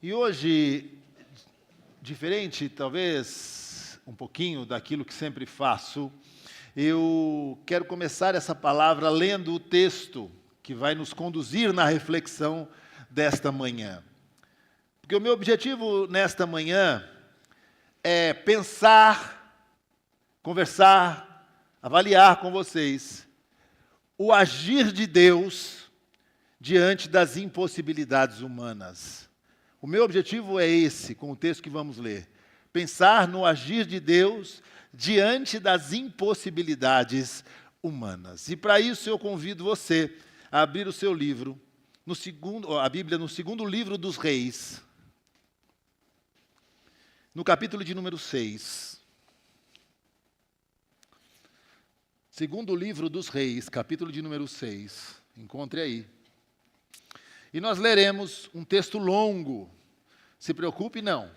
E hoje, diferente talvez um pouquinho daquilo que sempre faço, eu quero começar essa palavra lendo o texto que vai nos conduzir na reflexão desta manhã. Porque o meu objetivo nesta manhã é pensar, conversar, avaliar com vocês o agir de Deus diante das impossibilidades humanas. O meu objetivo é esse, com o texto que vamos ler. Pensar no agir de Deus diante das impossibilidades humanas. E para isso eu convido você a abrir o seu livro, a Bíblia no segundo livro dos Reis, no capítulo de número 6. Segundo livro dos Reis, capítulo de número 6. Encontre aí. E nós leremos um texto longo. Se preocupe, não.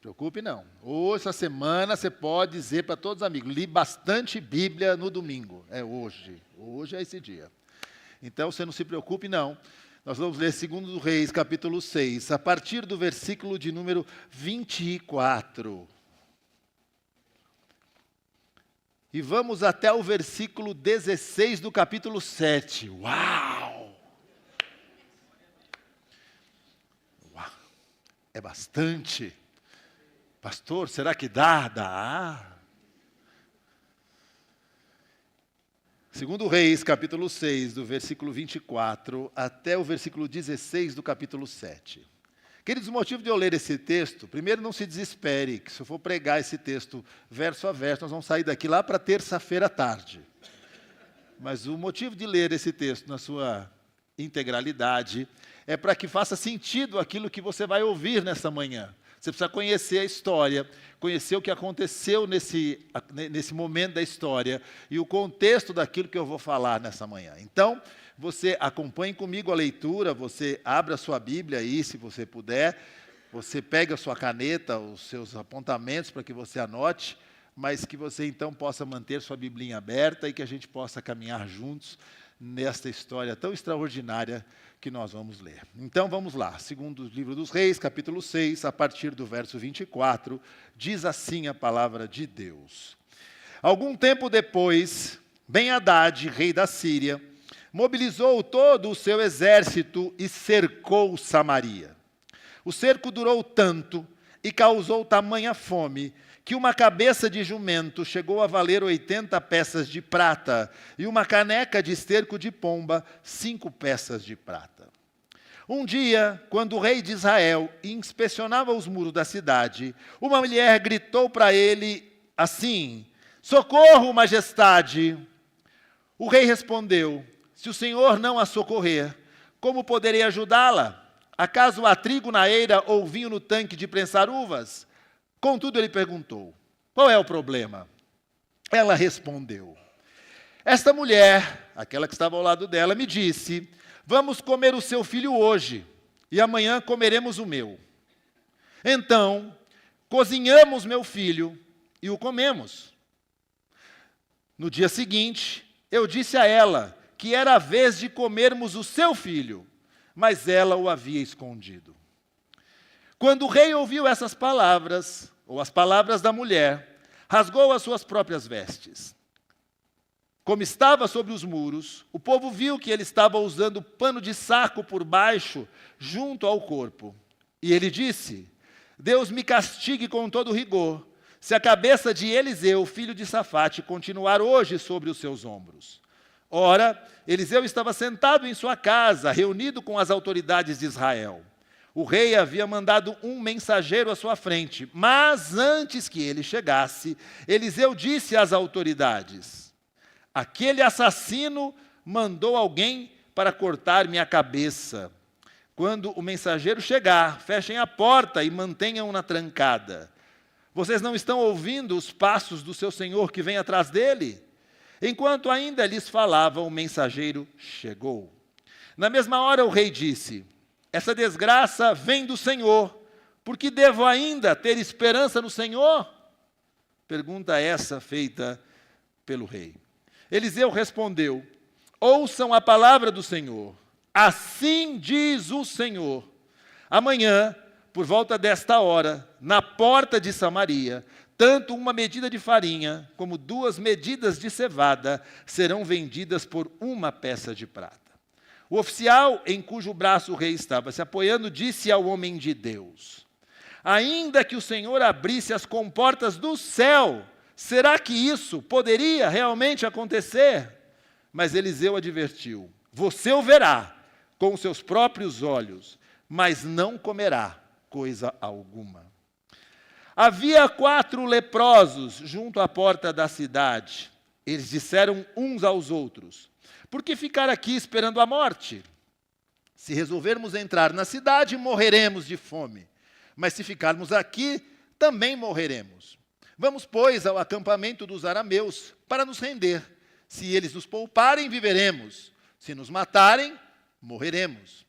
Preocupe, não. Hoje, essa semana, você pode dizer para todos os amigos, li bastante Bíblia no domingo. É hoje. Hoje é esse dia. Então, você não se preocupe, não. Nós vamos ler 2 Reis, capítulo 6, a partir do versículo de número 24. E vamos até o versículo 16 do capítulo 7. Uau! É bastante. Pastor, será que dá? Dá. 2 Reis, capítulo 6, do versículo 24 até o versículo 16 do capítulo 7. Queridos, o motivo de eu ler esse texto, primeiro não se desespere, que se eu for pregar esse texto verso a verso, nós vamos sair daqui lá para terça-feira à tarde. Mas o motivo de ler esse texto na sua integralidade é para que faça sentido aquilo que você vai ouvir nessa manhã. Você precisa conhecer a história, conhecer o que aconteceu nesse momento da história e o contexto daquilo que eu vou falar nessa manhã. Então, você acompanhe comigo a leitura, você abra a sua Bíblia aí, se você puder, você pega a sua caneta, os seus apontamentos para que você anote, mas que você então possa manter sua Biblinha aberta e que a gente possa caminhar juntos nesta história tão extraordinária que nós vamos ler. Então vamos lá, segundo o livro dos Reis, capítulo 6, a partir do verso 24, diz assim a palavra de Deus. Algum tempo depois, Ben-Hadad, rei da Síria, mobilizou todo o seu exército e cercou Samaria. O cerco durou tanto e causou tamanha fome que uma cabeça de jumento chegou a valer 80 peças de prata, e uma caneca de esterco de pomba, 5 peças de prata. Um dia, quando o rei de Israel inspecionava os muros da cidade, uma mulher gritou para ele assim: "Socorro, majestade!" O rei respondeu: "Se o senhor não a socorrer, como poderei ajudá-la? Acaso há trigo na eira ou vinho no tanque de prensar uvas?" Contudo, ele perguntou: "Qual é o problema?" Ela respondeu: "Esta mulher, aquela que estava ao lado dela, me disse: 'Vamos comer o seu filho hoje, e amanhã comeremos o meu.' Então, cozinhamos meu filho e o comemos. No dia seguinte, eu disse a ela que era a vez de comermos o seu filho, mas ela o havia escondido. Quando o rei ouviu essas palavras, ou as palavras da mulher, rasgou as suas próprias vestes. Como estava sobre os muros, o povo viu que ele estava usando pano de saco por baixo, junto ao corpo. E ele disse: "Deus me castigue com todo rigor, se a cabeça de Eliseu, filho de Safate, continuar hoje sobre os seus ombros." Ora, Eliseu estava sentado em sua casa, reunido com as autoridades de Israel. O rei havia mandado um mensageiro à sua frente, mas antes que ele chegasse, Eliseu disse às autoridades: "Aquele assassino mandou alguém para cortar minha cabeça. Quando o mensageiro chegar, fechem a porta e mantenham-na trancada. Vocês não estão ouvindo os passos do seu senhor que vem atrás dele?" Enquanto ainda lhes falava, o mensageiro chegou. Na mesma hora o rei disse: "Essa desgraça vem do Senhor. Por que devo ainda ter esperança no Senhor?" Pergunta essa feita pelo rei. Eliseu respondeu: "Ouçam a palavra do Senhor. Assim diz o Senhor: Amanhã, por volta desta hora, na porta de Samaria, tanto uma medida de farinha como 2 medidas de cevada serão vendidas por 1 peça de prata. O oficial em cujo braço o rei estava se apoiando disse ao homem de Deus: ainda que o Senhor abrisse as comportas do céu, será que isso poderia realmente acontecer? Mas Eliseu advertiu: você o verá com os seus próprios olhos, mas não comerá coisa alguma. Havia 4 leprosos junto à porta da cidade. Eles disseram uns aos outros: por que ficar aqui esperando a morte? Se resolvermos entrar na cidade, morreremos de fome. Mas se ficarmos aqui, também morreremos. Vamos, pois, ao acampamento dos arameus para nos render. Se eles nos pouparem, viveremos. Se nos matarem, morreremos.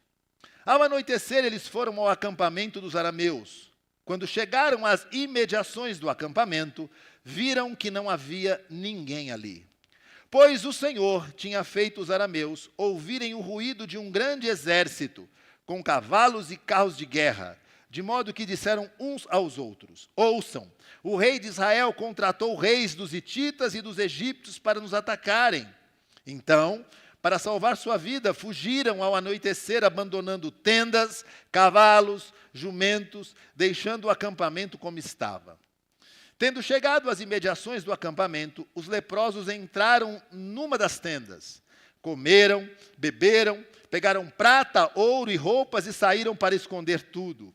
Ao anoitecer, eles foram ao acampamento dos arameus. Quando chegaram às imediações do acampamento, viram que não havia ninguém ali. Pois o Senhor tinha feito os arameus ouvirem o ruído de um grande exército, com cavalos e carros de guerra, de modo que disseram uns aos outros: ouçam, o rei de Israel contratou reis dos hititas e dos egípcios para nos atacarem. Então, para salvar sua vida, fugiram ao anoitecer, abandonando tendas, cavalos, jumentos, deixando o acampamento como estava. Tendo chegado às imediações do acampamento, os leprosos entraram numa das tendas. Comeram, beberam, pegaram prata, ouro e roupas e saíram para esconder tudo.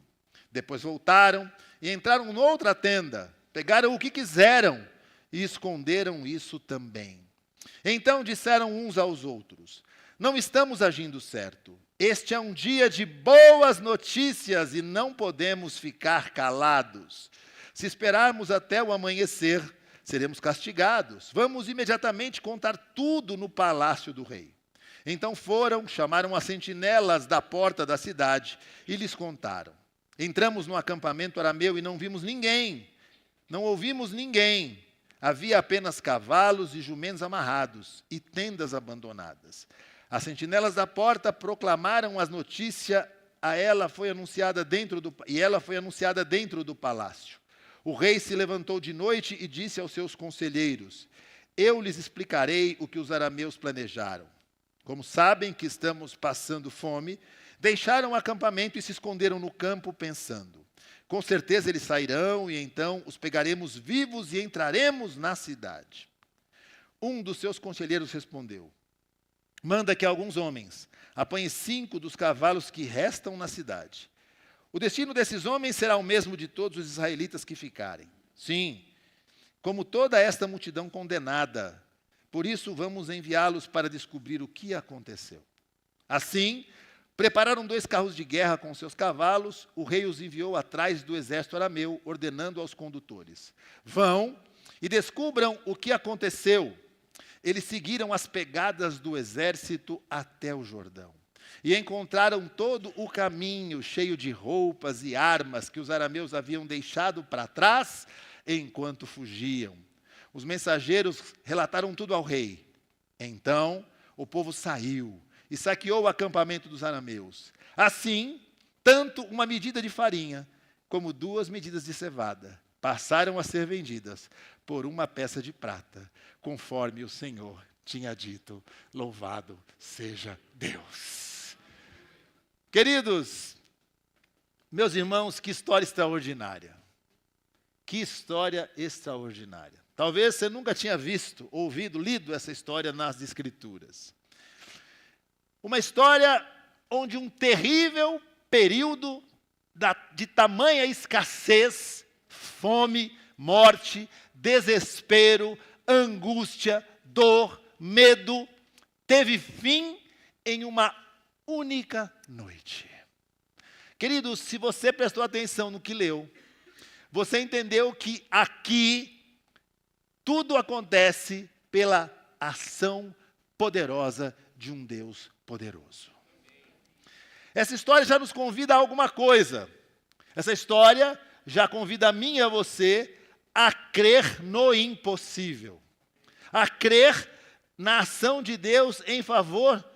Depois voltaram e entraram noutra tenda, pegaram o que quiseram e esconderam isso também. Então disseram uns aos outros: não estamos agindo certo. Este é um dia de boas notícias e não podemos ficar calados. Se esperarmos até o amanhecer, seremos castigados. Vamos imediatamente contar tudo no palácio do rei. Então foram, chamaram as sentinelas da porta da cidade e lhes contaram: entramos no acampamento arameu e não vimos ninguém, não ouvimos ninguém. Havia apenas cavalos e jumentos amarrados e tendas abandonadas. As sentinelas da porta proclamaram as notícias, ela foi anunciada dentro do palácio. O rei se levantou de noite e disse aos seus conselheiros: eu lhes explicarei o que os arameus planejaram. Como sabem que estamos passando fome, deixaram o acampamento e se esconderam no campo, pensando: com certeza eles sairão e então os pegaremos vivos e entraremos na cidade. Um dos seus conselheiros respondeu: manda que alguns homens apanhem 5 dos cavalos que restam na cidade. O destino desses homens será o mesmo de todos os israelitas que ficarem. Sim, como toda esta multidão condenada. Por isso vamos enviá-los para descobrir o que aconteceu. Assim, prepararam 2 carros de guerra com seus cavalos. O rei os enviou atrás do exército arameu, ordenando aos condutores: vão e descubram o que aconteceu. Eles seguiram as pegadas do exército até o Jordão. E encontraram todo o caminho cheio de roupas e armas que os arameus haviam deixado para trás enquanto fugiam. Os mensageiros relataram tudo ao rei. Então o povo saiu e saqueou o acampamento dos arameus. Assim, tanto uma medida de farinha como 2 medidas de cevada passaram a ser vendidas por 1 peça de prata, conforme o Senhor tinha dito. Louvado seja Deus. Queridos, meus irmãos, que história extraordinária. Que história extraordinária. Talvez você nunca tinha visto, ouvido, lido essa história nas Escrituras. Uma história onde um terrível período de tamanha escassez, fome, morte, desespero, angústia, dor, medo, teve fim em uma única noite. Queridos, se você prestou atenção no que leu, você entendeu que aqui tudo acontece pela ação poderosa de um Deus poderoso. Essa história já nos convida a alguma coisa. Essa história já convida a mim e a você a crer no impossível. A crer na ação de Deus em favor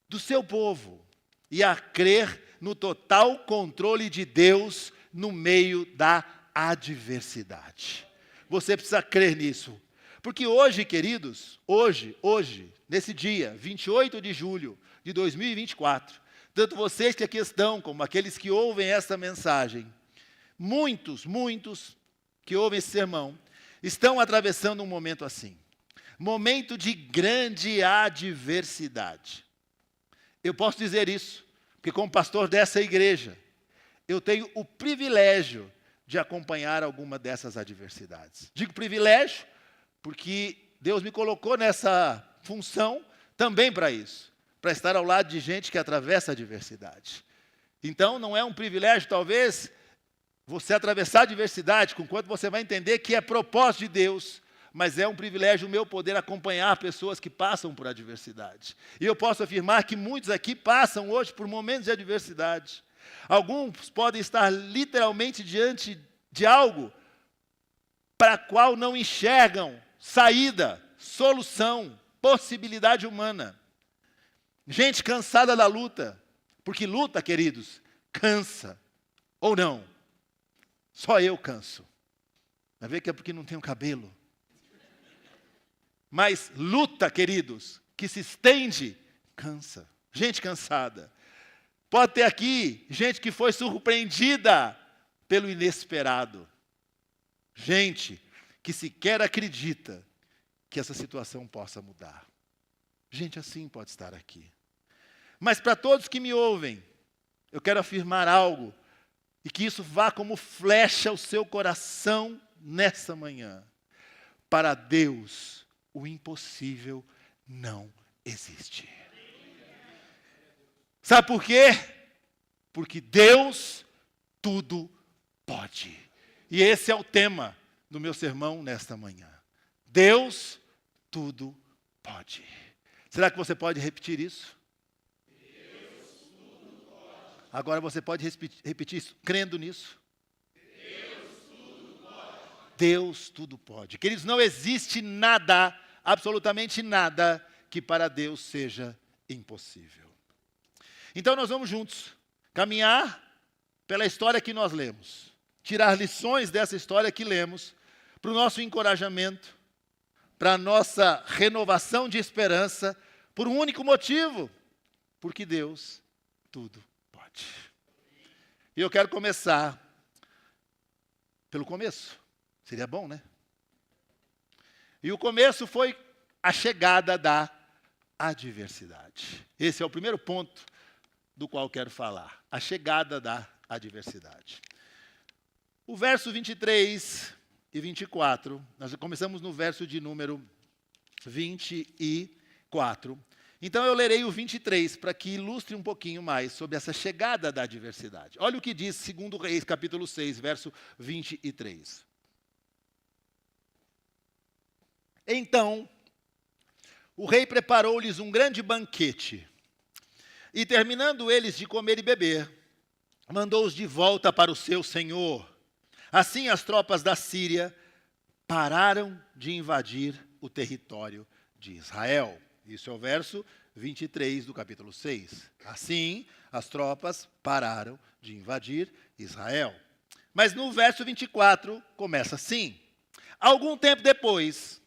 do seu povo. E a crer no total controle de Deus no meio da adversidade. Você precisa crer nisso. Porque hoje, queridos, hoje, nesse dia, 28 de julho de 2024, tanto vocês que aqui estão, como aqueles que ouvem essa mensagem, muitos que ouvem esse sermão, estão atravessando um momento assim. Momento de grande adversidade. Eu posso dizer isso, porque como pastor dessa igreja, eu tenho o privilégio de acompanhar alguma dessas adversidades. Digo privilégio, porque Deus me colocou nessa função também para isso, para estar ao lado de gente que atravessa a adversidade. Então, não é um privilégio, talvez, você atravessar a adversidade, com quanto você vai entender que é propósito de Deus, mas é um privilégio meu poder acompanhar pessoas que passam por adversidade. E eu posso afirmar que muitos aqui passam hoje por momentos de adversidade. Alguns podem estar literalmente diante de algo para qual não enxergam saída, solução, possibilidade humana. Gente cansada da luta, porque luta, queridos, cansa, ou não? Só eu canso. Vai ver que é porque não tenho cabelo. Mas luta, queridos, que se estende, cansa. Gente cansada. Pode ter aqui gente que foi surpreendida pelo inesperado. Gente que sequer acredita que essa situação possa mudar. Gente assim pode estar aqui. Mas para todos que me ouvem, eu quero afirmar algo, e que isso vá como flecha ao seu coração nessa manhã. Para Deus, o impossível não existe. Sabe por quê? Porque Deus tudo pode. E esse é o tema do meu sermão nesta manhã. Deus tudo pode. Será que você pode repetir isso? Deus tudo pode. Agora você pode repetir isso, crendo nisso? Deus tudo pode. Deus tudo pode. Queridos, não existe nada, absolutamente nada, que para Deus seja impossível. Então nós vamos juntos caminhar pela história que nós lemos, tirar lições dessa história que lemos, para o nosso encorajamento, para a nossa renovação de esperança, por um único motivo, porque Deus tudo pode. E eu quero começar pelo começo, seria bom, né? E o começo foi a chegada da adversidade. Esse é o primeiro ponto do qual quero falar, a chegada da adversidade. O verso 23 e 24, nós começamos no verso de número 24. Então eu lerei o 23 para que ilustre um pouquinho mais sobre essa chegada da adversidade. Olha o que diz 2 Reis, capítulo 6, verso 23. Então, o rei preparou-lhes um grande banquete, e terminando eles de comer e beber, mandou-os de volta para o seu senhor. Assim as tropas da Síria pararam de invadir o território de Israel. Isso é o verso 23 do capítulo 6. Assim as tropas pararam de invadir Israel. Mas no verso 24 começa assim. Algum tempo depois,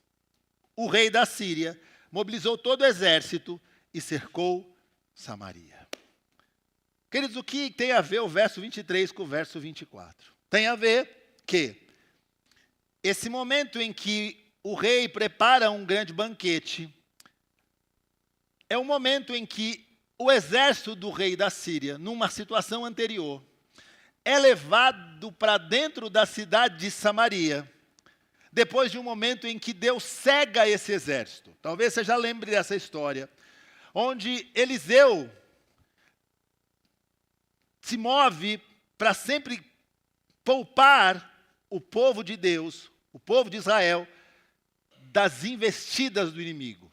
o rei da Síria mobilizou todo o exército e cercou Samaria. Queridos, o que tem a ver o verso 23 com o verso 24? Tem a ver que esse momento em que o rei prepara um grande banquete é um momento em que o exército do rei da Síria, numa situação anterior, é levado para dentro da cidade de Samaria, depois de um momento em que Deus cega esse exército. Talvez você já lembre dessa história, onde Eliseu se move para sempre poupar o povo de Deus, o povo de Israel, das investidas do inimigo.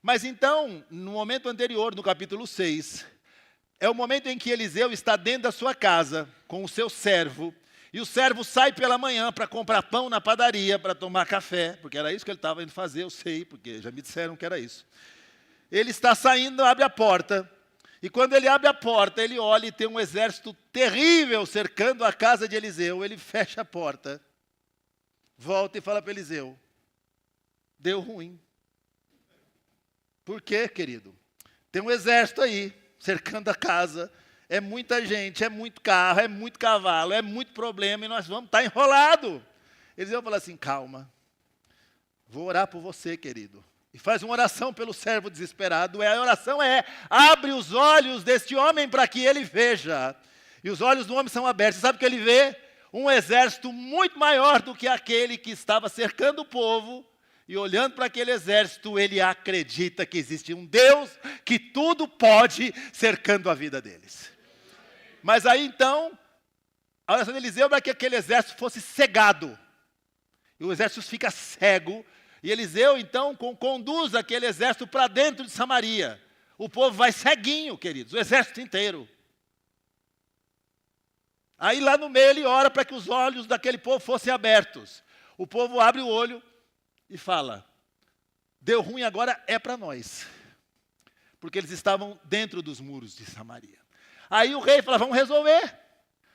Mas então, no momento anterior, no capítulo 6, é o momento em que Eliseu está dentro da sua casa com o seu servo, e o servo sai pela manhã para comprar pão na padaria, para tomar café, porque era isso que ele estava indo fazer, eu sei, porque já me disseram que era isso. Ele está saindo, abre a porta, E quando ele abre a porta, ele olha e tem um exército terrível cercando a casa de Eliseu. Ele fecha a porta, volta e fala para Eliseu: deu ruim. Por quê, querido? Tem um exército aí, cercando a casa. É muita gente, é muito carro, é muito cavalo, é muito problema e nós vamos estar enrolados. Eliseu fala assim: calma, vou orar por você, querido. E faz uma oração pelo servo desesperado. A oração é: abre os olhos deste homem para que ele veja. E os olhos do homem são abertos. Você sabe o que ele vê? Um exército muito maior do que aquele que estava cercando o povo. E olhando para aquele exército, ele acredita que existe um Deus que tudo pode, cercando a vida deles. Mas aí então, a oração de Eliseu era que aquele exército fosse cegado. E o exército fica cego. E Eliseu, então, conduz aquele exército para dentro de Samaria. O povo vai ceguinho, queridos, o exército inteiro. Aí lá no meio ele ora para que os olhos daquele povo fossem abertos. O povo abre o olho e fala: deu ruim, agora é para nós. Porque eles estavam dentro dos muros de Samaria. Aí o rei fala: vamos resolver.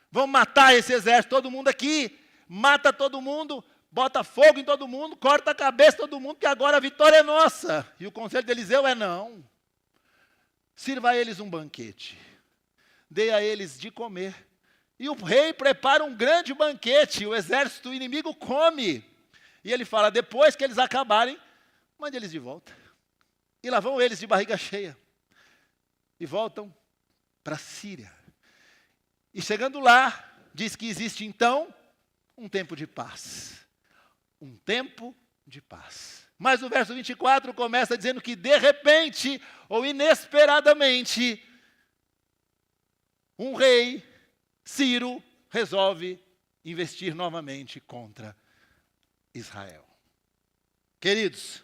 Vamos matar esse exército, todo mundo aqui. Mata todo mundo. Bota fogo em todo mundo, corta a cabeça de todo mundo, que agora a vitória é nossa. E o conselho de Eliseu é: não. Sirva a eles um banquete. Dê a eles de comer. E o rei prepara um grande banquete. O exército inimigo come. E ele fala: depois que eles acabarem, mande eles de volta. E lá vão eles de barriga cheia. E voltam para a Síria. E chegando lá, diz que existe então um tempo de paz. Um tempo de paz. Mas o verso 24 começa dizendo que de repente, ou inesperadamente, um rei, Ciro, resolve investir novamente contra Israel. Queridos,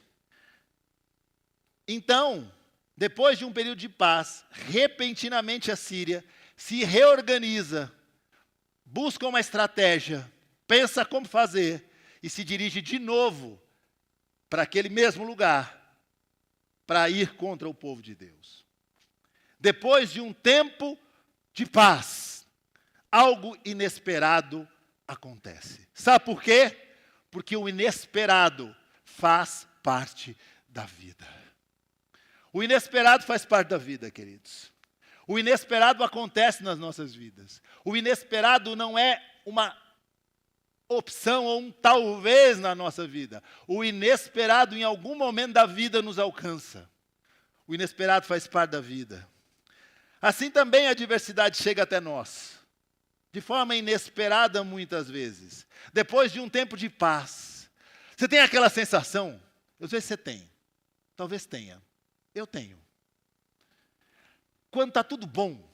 então, depois de um período de paz, repentinamente a Síria se reorganiza, busca uma estratégia, pensa como fazer, e se dirige de novo para aquele mesmo lugar, para ir contra o povo de Deus. Depois de um tempo de paz, algo inesperado acontece. Sabe por quê? Porque o inesperado faz parte da vida. O inesperado faz parte da vida, queridos. O inesperado acontece nas nossas vidas. O inesperado não é uma opção ou um talvez na nossa vida. O inesperado em algum momento da vida nos alcança. O inesperado faz parte da vida. Assim também a adversidade chega até nós. De forma inesperada muitas vezes. Depois de um tempo de paz. Você tem aquela sensação? Eu sei se você tem. Talvez tenha. Eu tenho. Quando está tudo bom.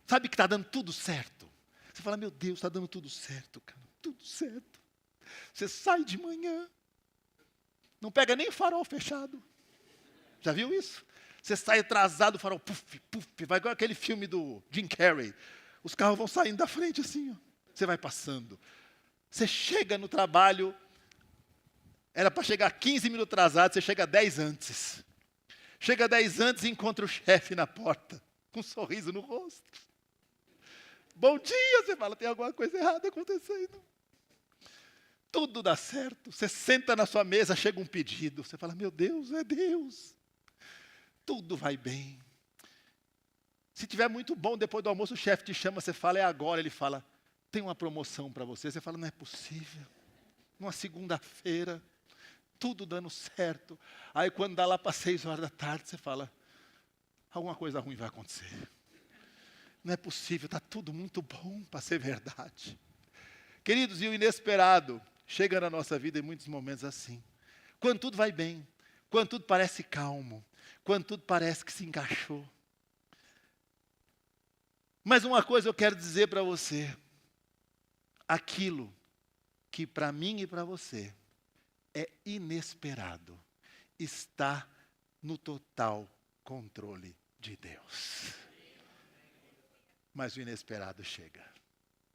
Sabe que está dando tudo certo. Você fala: meu Deus, está dando tudo certo, cara. Tudo certo. Você sai de manhã, não pega nem farol fechado. Já viu isso? Você sai atrasado, o farol, puf, puf, vai igual aquele filme do Jim Carrey. Os carros vão saindo da frente assim, ó. Você vai passando. Você chega no trabalho, era para chegar 15 minutos atrasado, você chega 10 antes. Chega 10 antes e encontra o chefe na porta, com um sorriso no rosto. Bom dia, você fala: tem alguma coisa errada acontecendo. Tudo dá certo. Você senta na sua mesa, chega um pedido. Você fala: meu Deus, é Deus. Tudo vai bem. Se tiver muito bom, depois do almoço o chefe te chama, você fala: é agora. Ele fala: tem uma promoção para você. Você fala: não é possível. Numa segunda-feira, tudo dando certo. Aí quando dá lá para 6 horas da tarde, você fala: alguma coisa ruim vai acontecer. Não é possível, está tudo muito bom para ser verdade. Queridos, e o inesperado chega na nossa vida em muitos momentos assim. Quando tudo vai bem, quando tudo parece calmo, quando tudo parece que se encaixou. Mas uma coisa eu quero dizer para você. Aquilo que para mim e para você é inesperado, está no total controle de Deus. Mas o inesperado chega.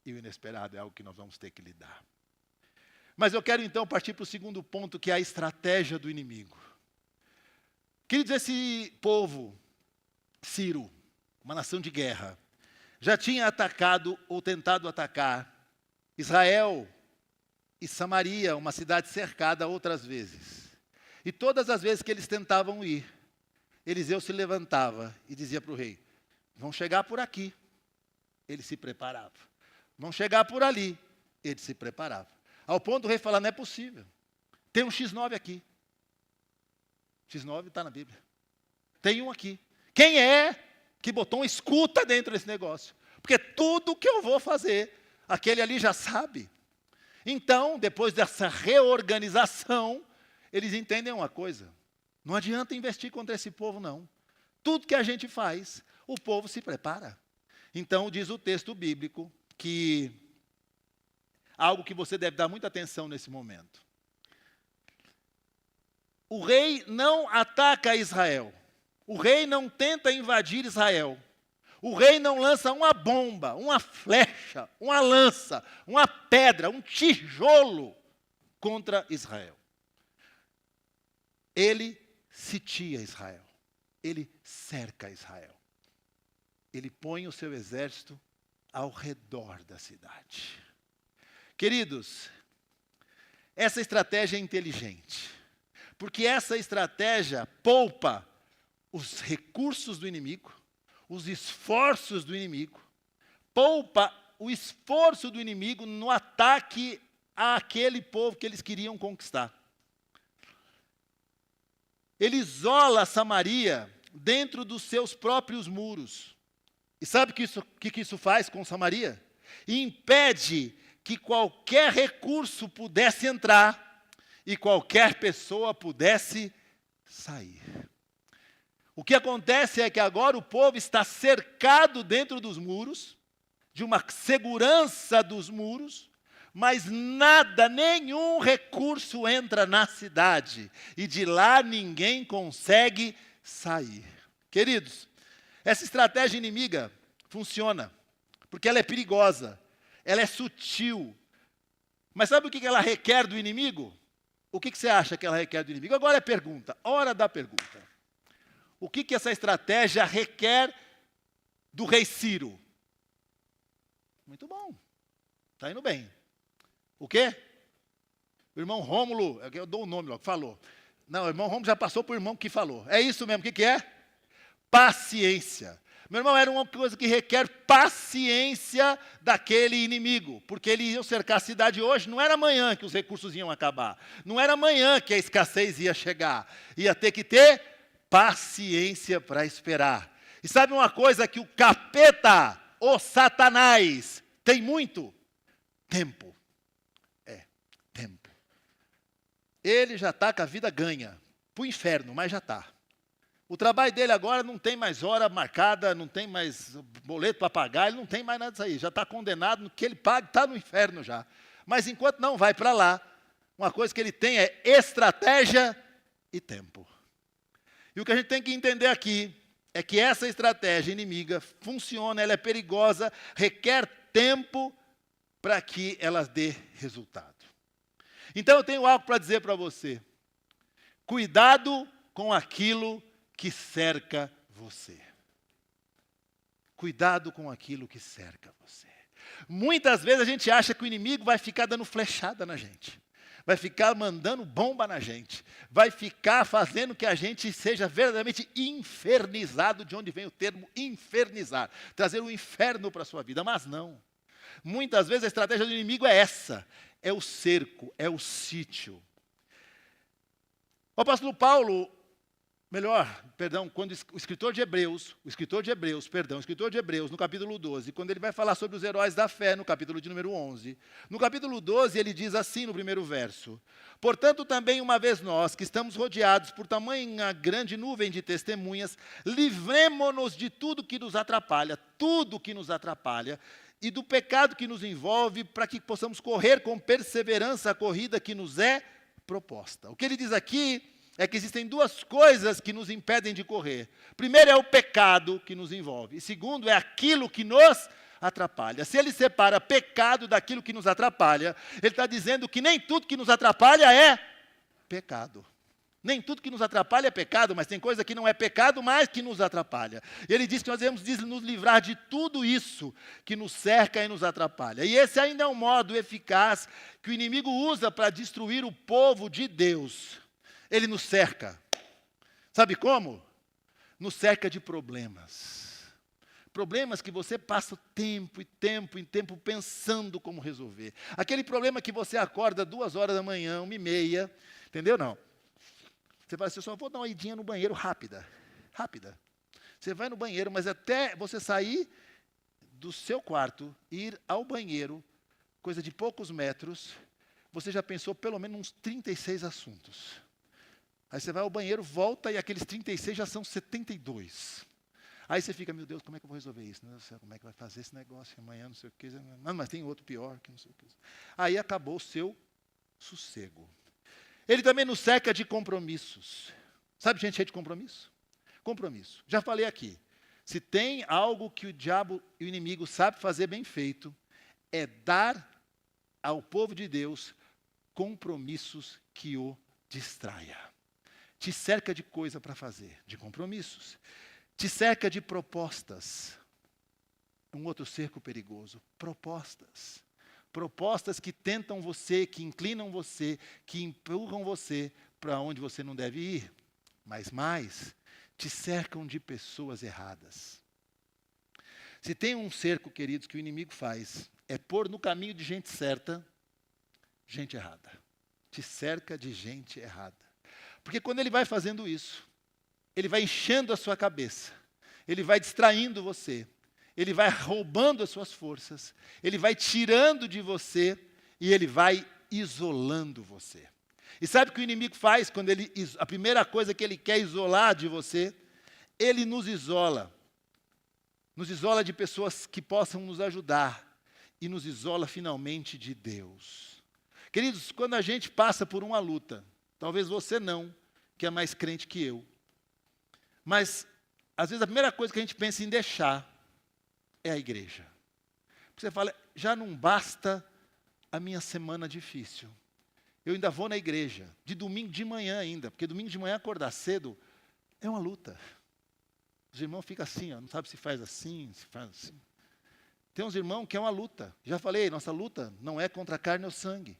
E o inesperado é algo que nós vamos ter que lidar. Mas eu quero então partir para o segundo ponto, que é a estratégia do inimigo. Queridos, esse povo, Ciro, uma nação de guerra, já tinha atacado ou tentado atacar Israel e Samaria, uma cidade cercada outras vezes. E todas as vezes que eles tentavam ir, Eliseu se levantava e dizia para o rei: vão chegar por aqui. Ele se preparava. Vão chegar por ali. Ele se preparava. Ao ponto do rei falar: não é possível. Tem um X9 aqui. X9 está na Bíblia. Tem um aqui. Quem é que botou um escuta dentro desse negócio? Porque tudo que eu vou fazer, aquele ali já sabe. Então, depois dessa reorganização, eles entendem uma coisa: não adianta investir contra esse povo, não. Tudo que a gente faz, o povo se prepara. Então, diz o texto bíblico que algo que você deve dar muita atenção nesse momento. O rei não ataca Israel. O rei não tenta invadir Israel. O rei não lança uma bomba, uma flecha, uma lança, uma pedra, um tijolo contra Israel. Ele sitia Israel. Ele cerca Israel. Ele põe o seu exército ao redor da cidade. Queridos, essa estratégia é inteligente, porque essa estratégia poupa os recursos do inimigo, os esforços do inimigo, poupa o esforço do inimigo no ataque àquele povo que eles queriam conquistar. Ele isola Samaria dentro dos seus próprios muros. E sabe o que isso faz com Samaria? Impede que qualquer recurso pudesse entrar e qualquer pessoa pudesse sair. O que acontece é que agora o povo está cercado dentro dos muros, de uma segurança dos muros, mas nada, nenhum recurso entra na cidade, e de lá ninguém consegue sair. Queridos, essa estratégia inimiga funciona, porque ela é perigosa, ela é sutil. Mas sabe o que ela requer do inimigo? O que você acha que ela requer do inimigo? Agora é pergunta, hora da pergunta. O que essa estratégia requer do rei Ciro? Muito bom, está indo bem. O quê? O irmão Rômulo, eu dou o nome logo, falou. Não, o irmão Rômulo já passou para o irmão que falou. É isso mesmo, o que é? Paciência. Meu irmão, era uma coisa que requer paciência daquele inimigo, porque eles iam cercar a cidade hoje, não era amanhã que os recursos iam acabar, não era amanhã que a escassez ia chegar, ia ter que ter paciência para esperar. E sabe uma coisa que o capeta, o Satanás, tem muito? Tempo. Tempo. Ele já está com a vida ganha, para o inferno, mas já está. O trabalho dele agora não tem mais hora marcada, não tem mais boleto para pagar, ele não tem mais nada disso aí. Já está condenado, no que ele paga, está no inferno já. Mas enquanto não vai para lá, uma coisa que ele tem é estratégia e tempo. E o que a gente tem que entender aqui é que essa estratégia inimiga funciona, ela é perigosa, requer tempo para que ela dê resultado. Então eu tenho algo para dizer para você. Cuidado com aquilo que cerca você. Cuidado com aquilo que cerca você. Muitas vezes a gente acha que o inimigo vai ficar dando flechada na gente. Vai ficar mandando bomba na gente. Vai ficar fazendo que a gente seja verdadeiramente infernizado, de onde vem o termo infernizar. Trazer o inferno para a sua vida, mas não. Muitas vezes a estratégia do inimigo é essa. É o cerco, é o sítio. O apóstolo Paulo, quando o escritor de Hebreus, no capítulo 12, quando ele vai falar sobre os heróis da fé, no capítulo de número 11, no capítulo 12 ele diz assim no primeiro verso: portanto também uma vez nós, que estamos rodeados por tamanha grande nuvem de testemunhas, livremo-nos de tudo que nos atrapalha, e do pecado que nos envolve, para que possamos correr com perseverança a corrida que nos é proposta. O que ele diz aqui é que existem duas coisas que nos impedem de correr. Primeiro é o pecado que nos envolve. E segundo é aquilo que nos atrapalha. Se ele separa pecado daquilo que nos atrapalha, ele está dizendo que nem tudo que nos atrapalha é pecado. Nem tudo que nos atrapalha é pecado, mas tem coisa que não é pecado, mas que nos atrapalha. Ele diz que nós devemos nos livrar de tudo isso que nos cerca e nos atrapalha. E esse ainda é um modo eficaz que o inimigo usa para destruir o povo de Deus. Ele nos cerca. Sabe como? Nos cerca de problemas. Problemas que você passa tempo e tempo pensando como resolver. Aquele problema que você acorda 2 horas da manhã, 1h30, entendeu? Não. Você fala assim, eu só vou dar uma idinha no banheiro rápida. Você vai no banheiro, mas até você sair do seu quarto, ir ao banheiro, coisa de poucos metros, você já pensou pelo menos uns 36 assuntos. Aí você vai ao banheiro, volta e aqueles 36 já são 72. Aí você fica, meu Deus, como é que eu vou resolver isso? Meu Deus do céu, como é que vai fazer esse negócio amanhã, não sei o que. Não, mas tem outro pior, que não sei o que. Aí acabou o seu sossego. Ele também nos cerca de compromissos. Sabe gente cheia de compromisso? Compromisso. Já falei aqui. Se tem algo que o diabo e o inimigo sabe fazer bem feito, é dar ao povo de Deus compromissos que o distraia. Te cerca de coisa para fazer, de compromissos. Te cerca de propostas. Um outro cerco perigoso. Propostas. Propostas que tentam você, que inclinam você, que empurram você para onde você não deve ir. Mas mais, te cercam de pessoas erradas. Se tem um cerco, queridos, que o inimigo faz, é pôr no caminho de gente certa, gente errada. Te cerca de gente errada. Porque quando ele vai fazendo isso, ele vai enchendo a sua cabeça, ele vai distraindo você, ele vai roubando as suas forças, ele vai tirando de você e ele vai isolando você. E sabe o que o inimigo faz quando a primeira coisa que ele quer isolar de você? Ele nos isola de pessoas que possam nos ajudar e nos isola finalmente de Deus. Queridos, quando a gente passa por uma luta, talvez você não, que é mais crente que eu, mas às vezes a primeira coisa que a gente pensa em deixar é a igreja. Você fala, já não basta a minha semana difícil. Eu ainda vou na igreja, de domingo de manhã ainda, porque domingo de manhã acordar cedo é uma luta. Os irmãos ficam assim, ó, não sabe se faz assim, se faz assim. Tem uns irmãos que é uma luta. Já falei, nossa luta não é contra a carne ou sangue,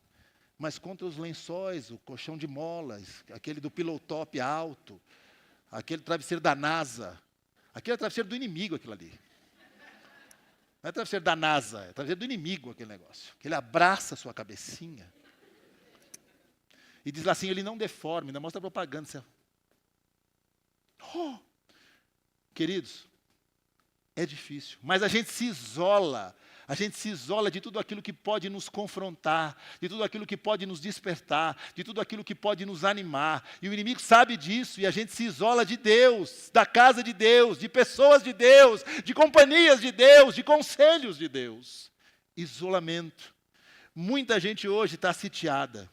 mas contra os lençóis, o colchão de molas, aquele do pillow top alto, aquele travesseiro da NASA. Aquele é travesseiro do inimigo, aquilo ali. Não é travesseiro da NASA, é travesseiro do inimigo aquele negócio. Que ele abraça a sua cabecinha. E diz lá assim, ele não deforma, ainda mostra propaganda. Você... Oh! Queridos, é difícil, mas a gente se isola de tudo aquilo que pode nos confrontar, de tudo aquilo que pode nos despertar, de tudo aquilo que pode nos animar. E o inimigo sabe disso, e a gente se isola de Deus, da casa de Deus, de pessoas de Deus, de companhias de Deus, de conselhos de Deus. Isolamento. Muita gente hoje está sitiada,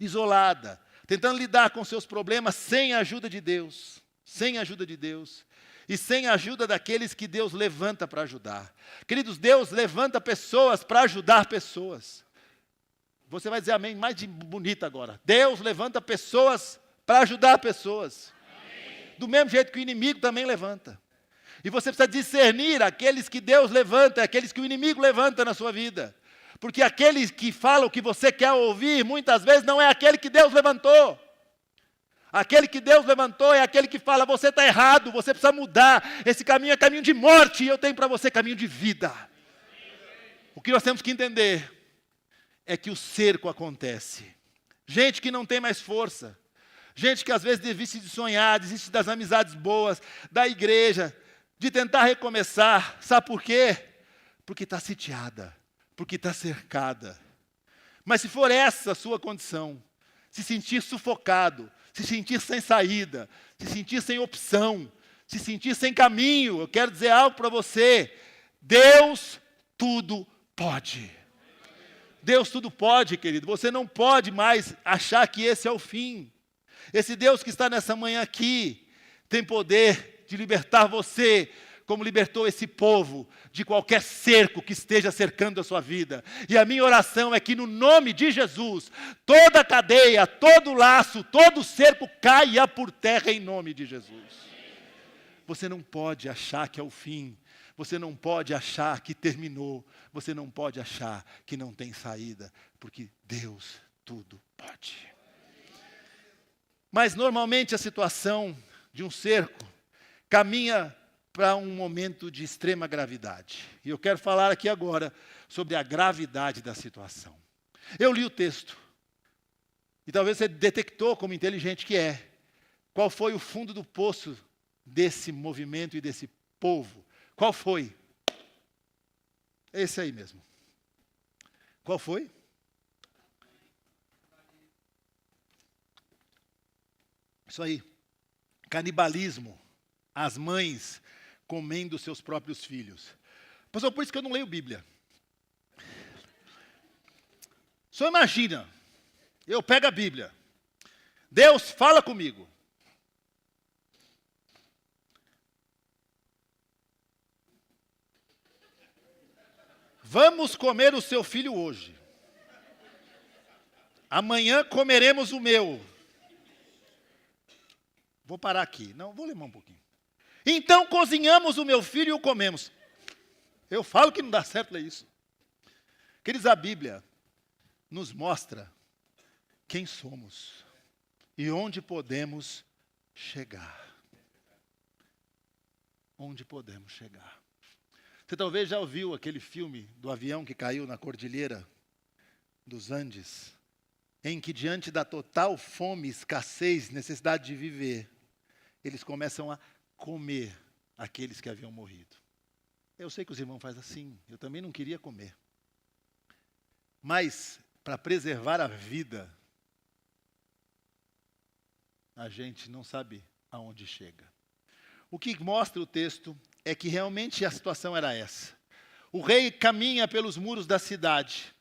isolada, tentando lidar com seus problemas sem a ajuda de Deus, e sem a ajuda daqueles que Deus levanta para ajudar. Queridos, Deus levanta pessoas para ajudar pessoas. Você vai dizer amém mais de bonito agora. Deus levanta pessoas para ajudar pessoas. Amém. Do mesmo jeito que o inimigo também levanta. E você precisa discernir aqueles que Deus levanta, aqueles que o inimigo levanta na sua vida. Porque aquele que fala o que você quer ouvir, muitas vezes não é aquele que Deus levantou. Aquele que Deus levantou é aquele que fala, você está errado, você precisa mudar, esse caminho é caminho de morte, e eu tenho para você caminho de vida. O que nós temos que entender é que o cerco acontece. Gente que não tem mais força, gente que às vezes desiste de sonhar, desiste das amizades boas, da igreja, de tentar recomeçar. Sabe por quê? Porque está sitiada, porque está cercada. Mas se for essa a sua condição, se sentir sufocado, se sentir sem saída, se sentir sem opção, se sentir sem caminho, eu quero dizer algo para você. Deus tudo pode. Deus tudo pode, querido. Você não pode mais achar que esse é o fim. Esse Deus que está nessa manhã aqui, tem poder de libertar você como libertou esse povo de qualquer cerco que esteja cercando a sua vida. E a minha oração é que no nome de Jesus, toda cadeia, todo laço, todo cerco caia por terra em nome de Jesus. Você não pode achar que é o fim. Você não pode achar que terminou. Você não pode achar que não tem saída. Porque Deus tudo pode. Mas normalmente a situação de um cerco caminha para um momento de extrema gravidade. E eu quero falar aqui agora sobre a gravidade da situação. Eu li o texto. E talvez você detectou, como inteligente que é, qual foi o fundo do poço desse movimento e desse povo. Qual foi? Esse aí mesmo. Qual foi? Isso aí. Canibalismo. As mães comendo seus próprios filhos. Pastor, por isso que eu não leio Bíblia. Só imagina, eu pego a Bíblia. Deus fala comigo. Vamos comer o seu filho hoje. Amanhã comeremos o meu. Vou parar aqui. Não, vou ler um pouquinho. Então cozinhamos o meu filho e o comemos. Eu falo que não dá certo ler isso. Queridos, a Bíblia nos mostra quem somos e onde podemos chegar. Onde podemos chegar. Você talvez já ouviu aquele filme do avião que caiu na cordilheira dos Andes, em que diante da total fome, escassez, necessidade de viver, eles começam a comer aqueles que haviam morrido. Eu sei que os irmãos fazem assim, eu também não queria comer. Mas, para preservar a vida, a gente não sabe aonde chega. O que mostra o texto é que realmente a situação era essa. O rei caminha pelos muros da cidade.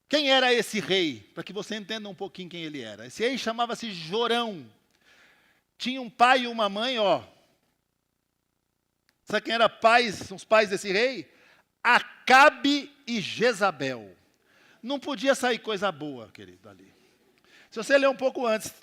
Quem era esse rei? Para que você entenda um pouquinho quem ele era. Esse rei chamava-se Jorão. Tinha um pai e uma mãe, ó. Sabe quem era os pais desse rei? Acabe e Jezabel. Não podia sair coisa boa, querido, ali. Se você ler um pouco antes,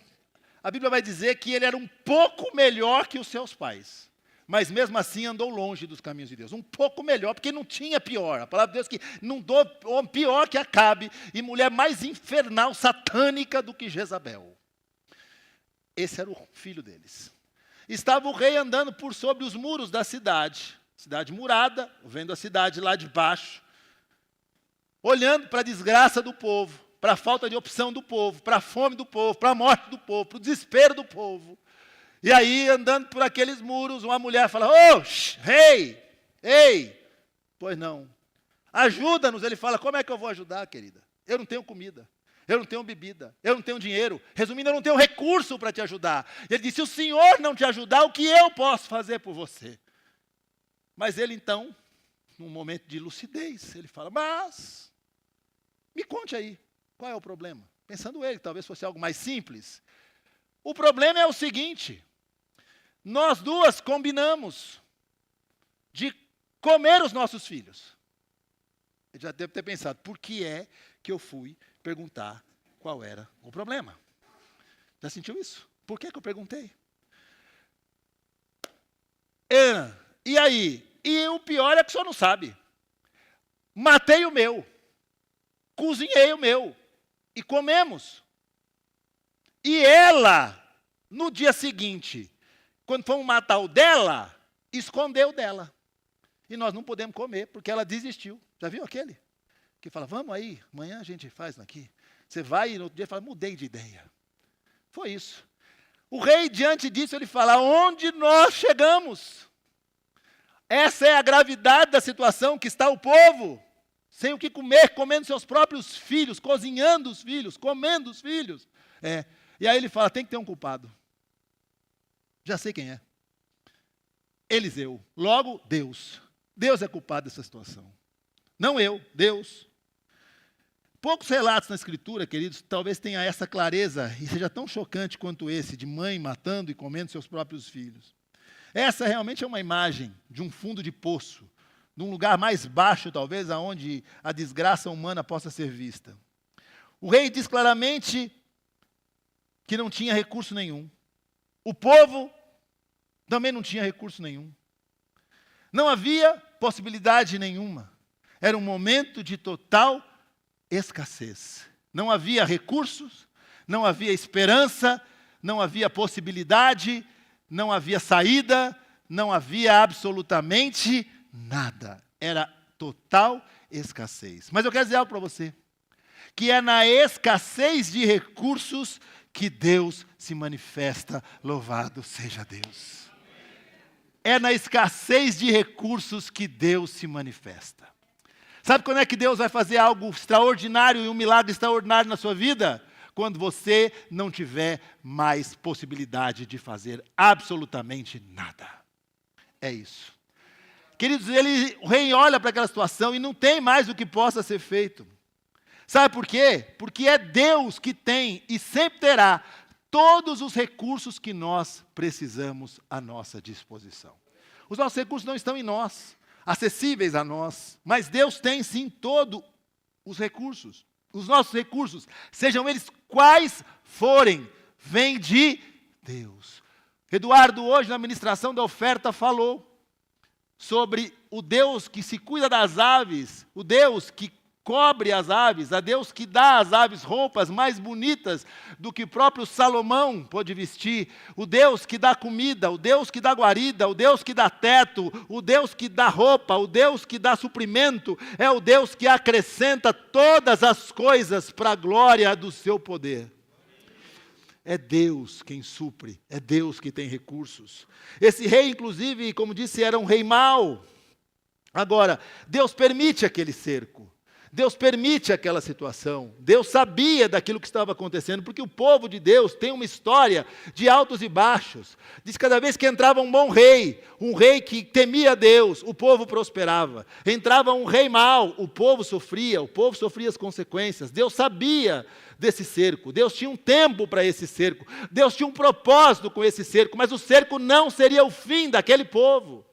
a Bíblia vai dizer que ele era um pouco melhor que os seus pais. Mas mesmo assim andou longe dos caminhos de Deus. Um pouco melhor, porque não tinha pior. A palavra de Deus que não dou pior que Acabe e mulher mais infernal, satânica do que Jezabel. Esse era o filho deles. Estava o rei andando por sobre os muros da cidade murada, vendo a cidade lá de baixo, olhando para a desgraça do povo, para a falta de opção do povo, para a fome do povo, para a morte do povo, para o desespero do povo. E aí, andando por aqueles muros, uma mulher fala, rei, ei, pois não, ajuda-nos. Ele fala, como é que eu vou ajudar, querida? Eu não tenho comida. Eu não tenho bebida, eu não tenho dinheiro. Resumindo, eu não tenho recurso para te ajudar. Ele disse, se o Senhor não te ajudar, o que eu posso fazer por você? Mas ele então, num momento de lucidez, ele fala, mas, me conte aí, qual é o problema? Pensando ele, talvez fosse algo mais simples. O problema é o seguinte, nós duas combinamos de comer os nossos filhos. Ele já deve ter pensado, por que é que eu fui perguntar qual era o problema? Já sentiu isso? Por que eu perguntei? E aí? E o pior é que o senhor não sabe. Matei o meu. Cozinhei o meu. E comemos. E ela, no dia seguinte, quando fomos matar o dela, escondeu dela. E nós não podemos comer, porque ela desistiu. Já viu aquele? Que fala, vamos aí, amanhã a gente faz aqui. Você vai e no outro dia fala, mudei de ideia. Foi isso. O rei, diante disso, ele fala, onde nós chegamos? Essa é a gravidade da situação que está o povo, sem o que comer, comendo seus próprios filhos, cozinhando os filhos, comendo os filhos. E aí ele fala, tem que ter um culpado. Já sei quem é. Eliseu. Logo, Deus. Deus é culpado dessa situação. Não eu, Deus. Poucos relatos na Escritura, queridos, talvez tenha essa clareza e seja tão chocante quanto esse, de mãe matando e comendo seus próprios filhos. Essa realmente é uma imagem de um fundo de poço, de um lugar mais baixo, talvez, aonde a desgraça humana possa ser vista. O rei diz claramente que não tinha recurso nenhum. O povo também não tinha recurso nenhum. Não havia possibilidade nenhuma. Era um momento de total escassez. Não havia recursos, não havia esperança, não havia possibilidade, não havia saída, não havia absolutamente nada. Era total escassez. Mas eu quero dizer algo para você, que é na escassez de recursos que Deus se manifesta. Louvado seja Deus. É na escassez de recursos que Deus se manifesta. Sabe quando é que Deus vai fazer algo extraordinário e um milagre extraordinário na sua vida? Quando você não tiver mais possibilidade de fazer absolutamente nada. É isso. Queridos, o rei olha para aquela situação e não tem mais o que possa ser feito. Sabe por quê? Porque é Deus que tem e sempre terá todos os recursos que nós precisamos à nossa disposição. Os nossos recursos não estão em nós, acessíveis a nós, mas Deus tem sim todos os recursos. Os nossos recursos, sejam eles quais forem, vêm de Deus. Eduardo, hoje na ministração da oferta, falou sobre o Deus que se cuida das aves, o Deus que cobre as aves, a Deus que dá às aves roupas mais bonitas do que o próprio Salomão pôde vestir, o Deus que dá comida, o Deus que dá guarida, o Deus que dá teto, o Deus que dá roupa, o Deus que dá suprimento, é o Deus que acrescenta todas as coisas para a glória do seu poder. É Deus quem supre, é Deus que tem recursos. Esse rei, inclusive, como disse, era um rei mau. Agora, Deus permite aquele cerco. Deus permite aquela situação. Deus sabia daquilo que estava acontecendo, porque o povo de Deus tem uma história de altos e baixos. Diz que cada vez que entrava um bom rei, um rei que temia Deus, o povo prosperava. Entrava um rei mau, o povo sofria as consequências. Deus sabia desse cerco. Deus tinha um tempo para esse cerco. Deus tinha um propósito com esse cerco, mas o cerco não seria o fim daquele povo,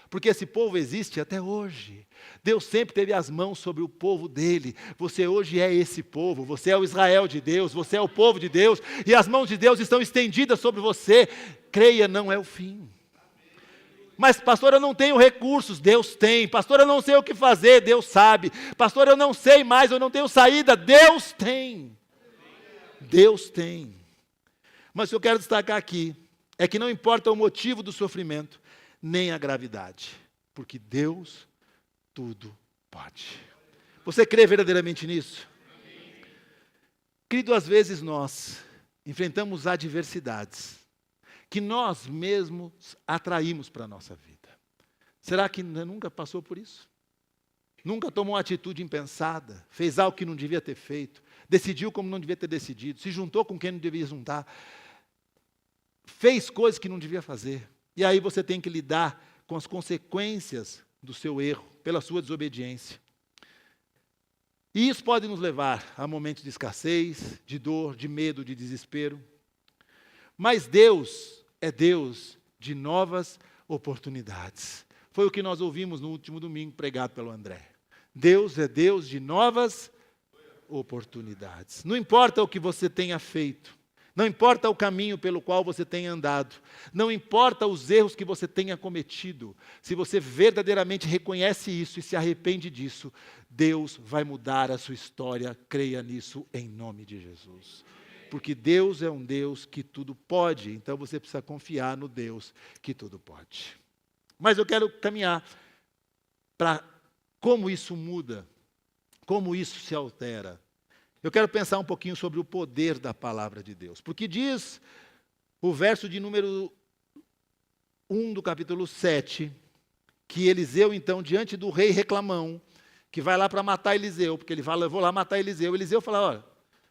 porque esse povo existe até hoje. Deus sempre teve as mãos sobre o povo dele. Você hoje é esse povo, você é o Israel de Deus, você é o povo de Deus, e as mãos de Deus estão estendidas sobre você. Creia, não é o fim. Mas pastor, eu não tenho recursos, Deus tem. Pastor, eu não sei o que fazer, Deus sabe. Pastor, eu não sei mais, eu não tenho saída, Deus tem. Deus tem. Mas o que eu quero destacar aqui é que não importa o motivo do sofrimento, nem a gravidade, porque Deus tudo pode. Você crê verdadeiramente nisso? Amém. Querido, às vezes nós enfrentamos adversidades que nós mesmos atraímos para a nossa vida. Será que nunca passou por isso? Nunca tomou uma atitude impensada, fez algo que não devia ter feito, decidiu como não devia ter decidido, se juntou com quem não devia juntar, fez coisas que não devia fazer. E aí você tem que lidar com as consequências do seu erro, pela sua desobediência. E isso pode nos levar a momentos de escassez, de dor, de medo, de desespero. Mas Deus é Deus de novas oportunidades. Foi o que nós ouvimos no último domingo pregado pelo André. Deus é Deus de novas oportunidades. Não importa o que você tenha feito, não importa o caminho pelo qual você tenha andado, não importa os erros que você tenha cometido, se você verdadeiramente reconhece isso e se arrepende disso, Deus vai mudar a sua história, creia nisso em nome de Jesus. Porque Deus é um Deus que tudo pode, então você precisa confiar no Deus que tudo pode. Mas eu quero caminhar para como isso muda, como isso se altera. Eu quero pensar um pouquinho sobre o poder da palavra de Deus. Porque diz o verso de número 1 do capítulo 7, que Eliseu, então, diante do rei Reclamão, que vai lá para matar Eliseu, porque ele fala, eu vou lá matar Eliseu. Eliseu fala, olha,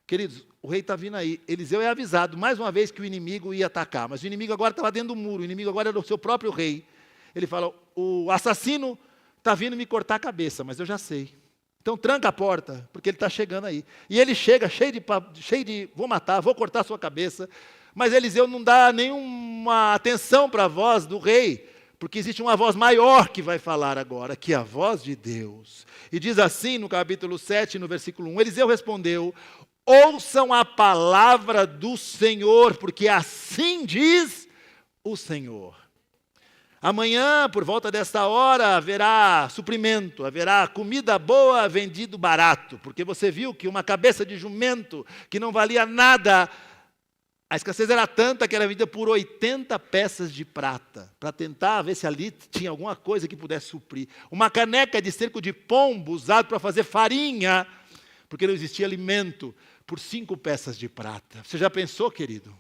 queridos, o rei está vindo aí. Eliseu é avisado, mais uma vez, que o inimigo ia atacar. Mas o inimigo agora estava dentro do muro, o inimigo agora era o seu próprio rei. Ele fala, o assassino está vindo me cortar a cabeça, mas eu já sei. Então tranca a porta, porque ele está chegando aí. E ele chega cheio de, vou matar, vou cortar a sua cabeça. Mas Eliseu não dá nenhuma atenção para a voz do rei, porque existe uma voz maior que vai falar agora, que é a voz de Deus. E diz assim no capítulo 7, no versículo 1, Eliseu respondeu: ouçam a palavra do Senhor, porque assim diz o Senhor. Amanhã, por volta desta hora, haverá suprimento, haverá comida boa vendido barato, porque você viu que uma cabeça de jumento que não valia nada, a escassez era tanta que era vendida por 80 peças de prata, para tentar ver se ali tinha alguma coisa que pudesse suprir. Uma caneca de esterco de pombo usado para fazer farinha, porque não existia alimento, por 5 peças de prata. Você já pensou, querido?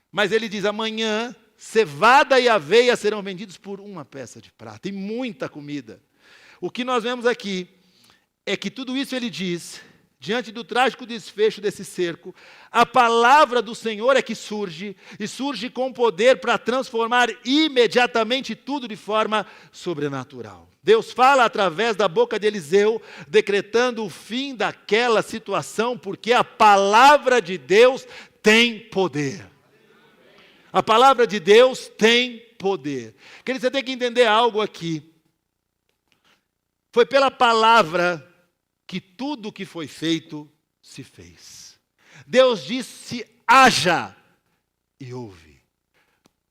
Mas ele diz, amanhã, cevada e aveia serão vendidos por 1 peça de prata, e muita comida. O que nós vemos aqui é que tudo isso ele diz, diante do trágico desfecho desse cerco, a palavra do Senhor é que surge, e surge com poder para transformar imediatamente tudo de forma sobrenatural. Deus fala através da boca de Eliseu, decretando o fim daquela situação, porque a palavra de Deus tem poder. A palavra de Deus tem poder. Querido, você tem que entender algo aqui. Foi pela palavra que tudo o que foi feito se fez. Deus disse, haja, e houve.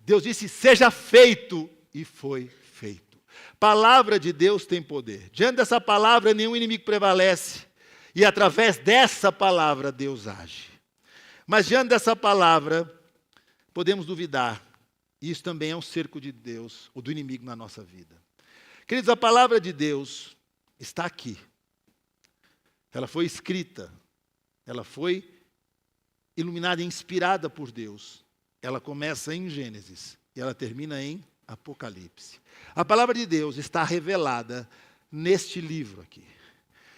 Deus disse, seja feito, e foi feito. Palavra de Deus tem poder. Diante dessa palavra, nenhum inimigo prevalece. E através dessa palavra, Deus age. Mas diante dessa palavra, podemos duvidar. E isso também é um cerco de Deus, ou do inimigo na nossa vida. Queridos, a palavra de Deus está aqui. Ela foi escrita. Ela foi iluminada e inspirada por Deus. Ela começa em Gênesis e ela termina em Apocalipse. A palavra de Deus está revelada neste livro aqui.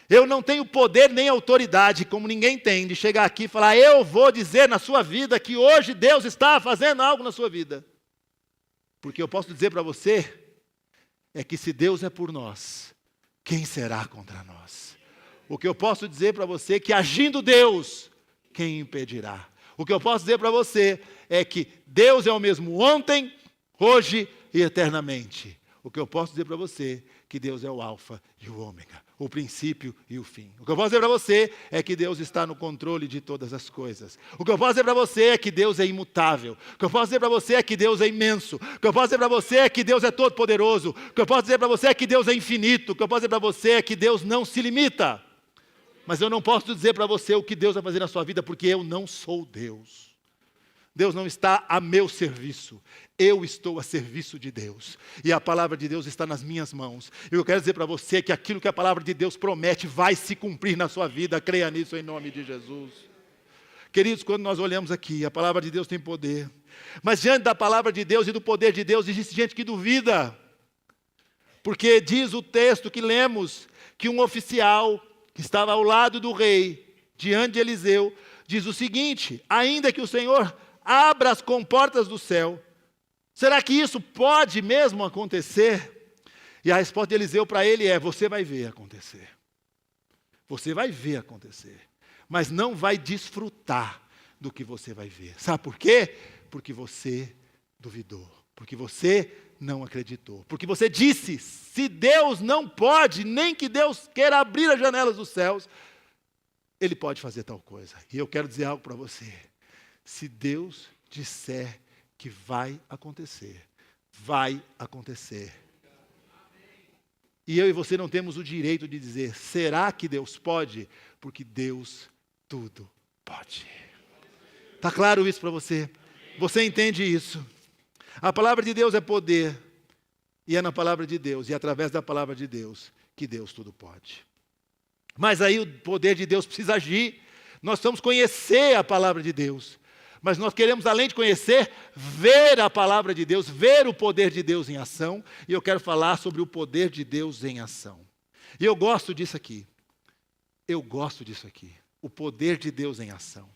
Eu não tenho poder nem autoridade, como ninguém tem, de chegar aqui e falar, eu vou dizer na sua vida que hoje Deus está fazendo algo na sua vida. Porque eu posso dizer para você, é que se Deus é por nós, quem será contra nós? O que eu posso dizer para você é que agindo Deus, quem impedirá? O que eu posso dizer para você é que Deus é o mesmo ontem, hoje e eternamente. O que eu posso dizer para você é que Deus é o alfa e o ômega, o princípio e o fim. O que eu posso dizer para você é que Deus está no controle de todas as coisas. O que eu posso dizer para você é que Deus é imutável. O que eu posso dizer para você é que Deus é imenso. O que eu posso dizer para você é que Deus é todo poderoso. O que eu posso dizer para você é que Deus é infinito. O que eu posso dizer para você é que Deus não se limita. Mas eu não posso dizer para você o que Deus vai fazer na sua vida, porque eu não sou Deus. Deus não está a meu serviço. Eu estou a serviço de Deus. E a palavra de Deus está nas minhas mãos. E eu quero dizer para você que aquilo que a palavra de Deus promete vai se cumprir na sua vida. Creia nisso em nome de Jesus. Queridos, quando nós olhamos aqui, a palavra de Deus tem poder. Mas diante da palavra de Deus e do poder de Deus, existe gente que duvida. Porque diz o texto que lemos, que um oficial que estava ao lado do rei, diante de Eliseu, diz o seguinte, ainda que o Senhor abra as comportas do céu, será que isso pode mesmo acontecer? E a resposta de Eliseu para ele é, você vai ver acontecer. Você vai ver acontecer. Mas não vai desfrutar do que você vai ver. Sabe por quê? Porque você duvidou. Porque você não acreditou. Porque você disse, se Deus não pode, nem que Deus queira abrir as janelas dos céus, Ele pode fazer tal coisa. E eu quero dizer algo para você. Se Deus disser que vai acontecer, vai acontecer. E eu e você não temos o direito de dizer, será que Deus pode? Porque Deus tudo pode. Está claro isso para você? Você entende isso? A palavra de Deus é poder, e é na palavra de Deus, e através da palavra de Deus, que Deus tudo pode. Mas aí o poder de Deus precisa agir, nós precisamos conhecer a palavra de Deus, mas nós queremos, além de conhecer, ver a palavra de Deus, ver o poder de Deus em ação, e eu quero falar sobre o poder de Deus em ação. E eu gosto disso aqui, o poder de Deus em ação.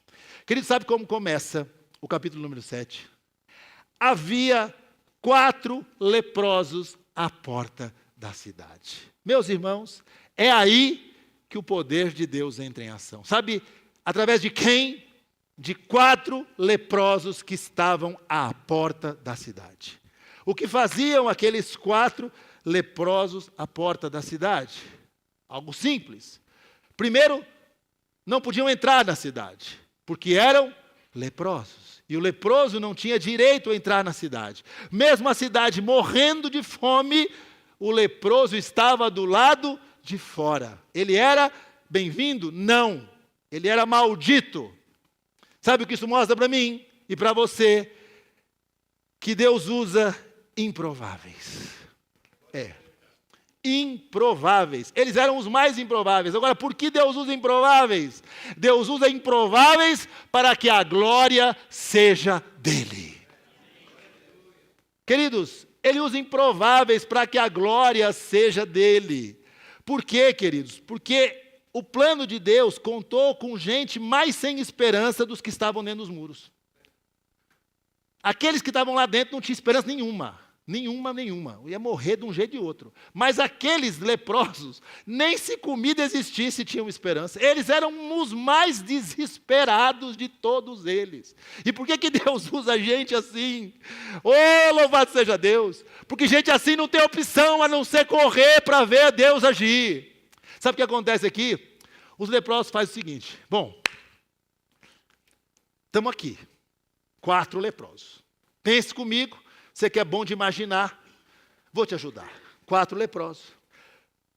Querido, sabe como começa o capítulo número 7? Havia 4 leprosos à porta da cidade. Meus irmãos, é aí que o poder de Deus entra em ação. Sabe através de quem de 4 leprosos que estavam à porta da cidade. O que faziam aqueles 4 leprosos à porta da cidade? Algo simples. Primeiro, não podiam entrar na cidade, porque eram leprosos. E o leproso não tinha direito a entrar na cidade. Mesmo a cidade morrendo de fome, o leproso estava do lado de fora. Ele era bem-vindo? Não. Ele era maldito. Sabe o que isso mostra para mim e para você? Que Deus usa improváveis. Improváveis. Eles eram os mais improváveis. Agora, por que Deus usa improváveis? Deus usa improváveis para que a glória seja dele. Queridos, Ele usa improváveis para que a glória seja dele. Por quê, queridos? Porque o plano de Deus contou com gente mais sem esperança dos que estavam dentro dos muros. Aqueles que estavam lá dentro não tinham esperança nenhuma. Nenhuma. Ia morrer de um jeito e de outro. Mas aqueles leprosos, nem se comida existisse, tinham esperança. Eles eram os mais desesperados de todos eles. E por que Deus usa gente assim? Oh, louvado seja Deus! Porque gente assim não tem opção a não ser correr para ver Deus agir. Sabe o que acontece aqui? Os leprosos fazem o seguinte. Bom, estamos aqui. 4 leprosos. Pense comigo. Você que é bom de imaginar, vou te ajudar. 4 leprosos.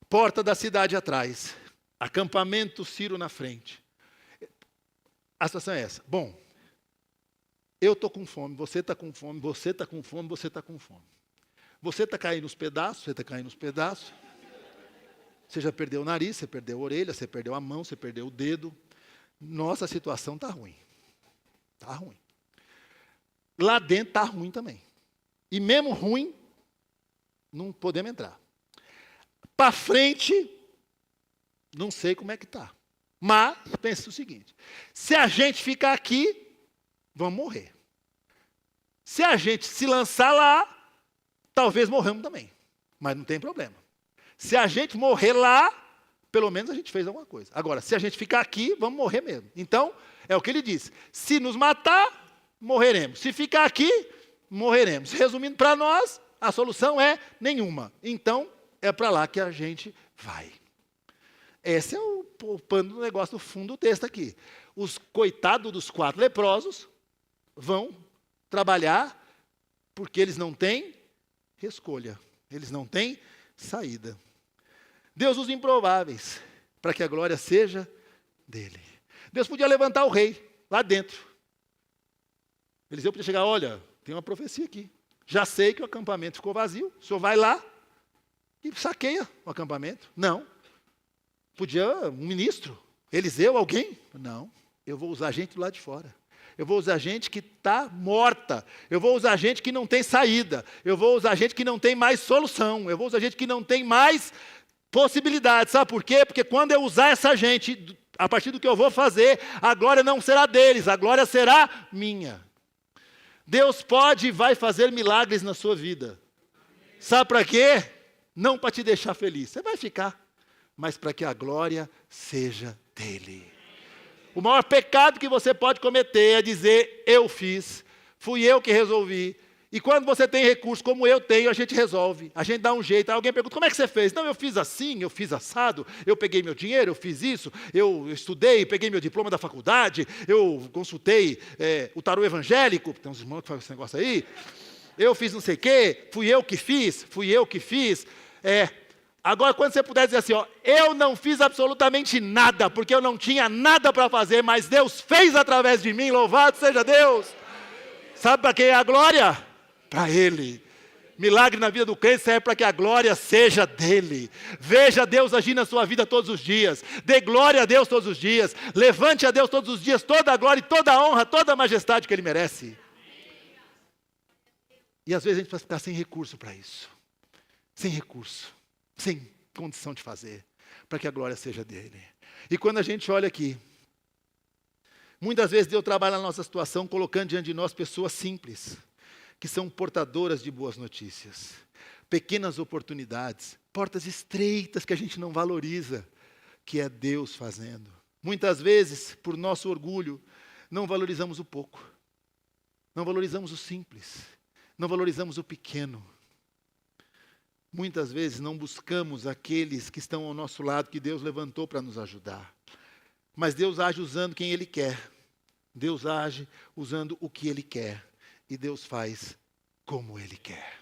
Porta da cidade atrás. Acampamento Ciro na frente. A situação é essa. Bom, eu estou com fome, você está com fome, você está com fome, você está com fome. Você está caindo nos pedaços, você está caindo nos pedaços. Você já perdeu o nariz, você perdeu a orelha, você perdeu a mão, você perdeu o dedo. Nossa, a situação está ruim. Está ruim. Lá dentro está ruim também. E mesmo ruim, não podemos entrar. Para frente, não sei como é que está. Mas, pense o seguinte. Se a gente ficar aqui, vamos morrer. Se a gente se lançar lá, talvez morramos também. Mas não tem problema. Se a gente morrer lá, pelo menos a gente fez alguma coisa. Agora, se a gente ficar aqui, vamos morrer mesmo. Então, é o que ele disse. Se nos matar, morreremos. Se ficar aqui, morreremos. Resumindo para nós, a solução é nenhuma. Então, é para lá que a gente vai. Esse é o pano do negócio do fundo do texto aqui. Os coitados dos 4 leprosos vão trabalhar porque eles não têm escolha. Eles não têm saída. Deus usa improváveis para que a glória seja dele. Deus podia levantar o rei lá dentro. Eliseu podia chegar, olha, tem uma profecia aqui. Já sei que o acampamento ficou vazio. O senhor vai lá e saqueia o acampamento. Não. Podia um ministro, Eliseu, alguém? Não. Eu vou usar gente do lado de fora. Eu vou usar gente que está morta. Eu vou usar gente que não tem saída. Eu vou usar gente que não tem mais solução. Eu vou usar gente que não tem mais possibilidade. Sabe por quê? Porque quando eu usar essa gente, a partir do que eu vou fazer, a glória não será deles, a glória será minha. Deus pode e vai fazer milagres na sua vida. Sabe para quê? Não para te deixar feliz. Você vai ficar. Mas para que a glória seja dele. O maior pecado que você pode cometer é dizer, eu fiz, fui eu que resolvi. E quando você tem recurso, como eu tenho, a gente resolve. A gente dá um jeito. Aí alguém pergunta, como é que você fez? Não, eu fiz assim, eu fiz assado, eu peguei meu dinheiro, eu fiz isso, eu estudei, peguei meu diploma da faculdade, eu consultei o tarô evangélico, tem uns irmãos que fazem esse negócio aí, eu fiz não sei o quê, fui eu que fiz. Agora, quando você puder dizer assim, ó, eu não fiz absolutamente nada, porque eu não tinha nada para fazer, mas Deus fez através de mim, louvado seja Deus. Sabe para quem é a glória? Para Ele. Milagre na vida do crente serve para que a glória seja dele. Veja Deus agir na sua vida todos os dias. Dê glória a Deus todos os dias. Levante a Deus todos os dias toda a glória, toda a honra, toda a majestade que Ele merece. E às vezes a gente vai ficar sem recurso para isso. Sem recurso. Sem condição de fazer. Para que a glória seja dele. E quando a gente olha aqui, muitas vezes Deus trabalha na nossa situação colocando diante de nós pessoas simples, que são portadoras de boas notícias, pequenas oportunidades, portas estreitas que a gente não valoriza, que é Deus fazendo. Muitas vezes, por nosso orgulho, não valorizamos o pouco, não valorizamos o simples, não valorizamos o pequeno. Muitas vezes não buscamos aqueles que estão ao nosso lado, que Deus levantou para nos ajudar. Mas Deus age usando quem Ele quer. Deus age usando o que Ele quer. E Deus faz como Ele quer.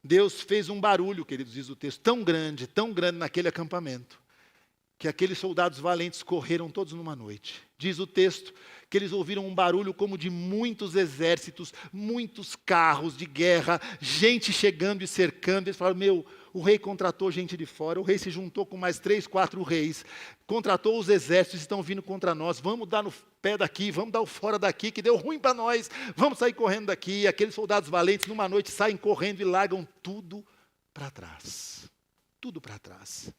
Deus fez um barulho, queridos, diz o texto, tão grande naquele acampamento, que aqueles soldados valentes correram todos numa noite. Diz o texto que eles ouviram um barulho como de muitos exércitos, muitos carros de guerra, gente chegando e cercando. Eles falaram, o rei contratou gente de fora, o rei se juntou com mais 3, 4 reis, contratou os exércitos, estão vindo contra nós, vamos dar no pé daqui, vamos dar o fora daqui, que deu ruim para nós, vamos sair correndo daqui. E aqueles soldados valentes, numa noite, saem correndo e largam tudo para trás. Tudo para trás.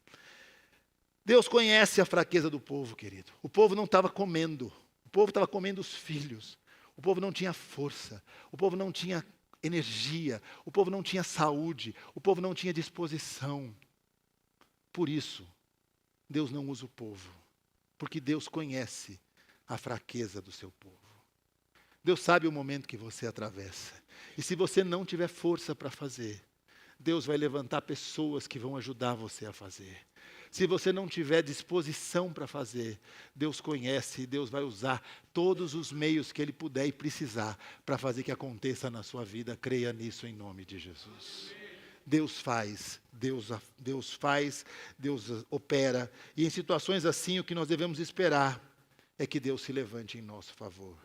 Deus conhece a fraqueza do povo, querido. O povo não estava comendo. O povo estava comendo os filhos. O povo não tinha força. O povo não tinha energia. O povo não tinha saúde. O povo não tinha disposição. Por isso, Deus não usa o povo. Porque Deus conhece a fraqueza do seu povo. Deus sabe o momento que você atravessa. E se você não tiver força para fazer, Deus vai levantar pessoas que vão ajudar você a fazer. Se você não tiver disposição para fazer, Deus conhece e Deus vai usar todos os meios que Ele puder e precisar para fazer que aconteça na sua vida. Creia nisso em nome de Jesus. Deus faz, Deus opera. E em situações assim, o que nós devemos esperar é que Deus se levante em nosso favor.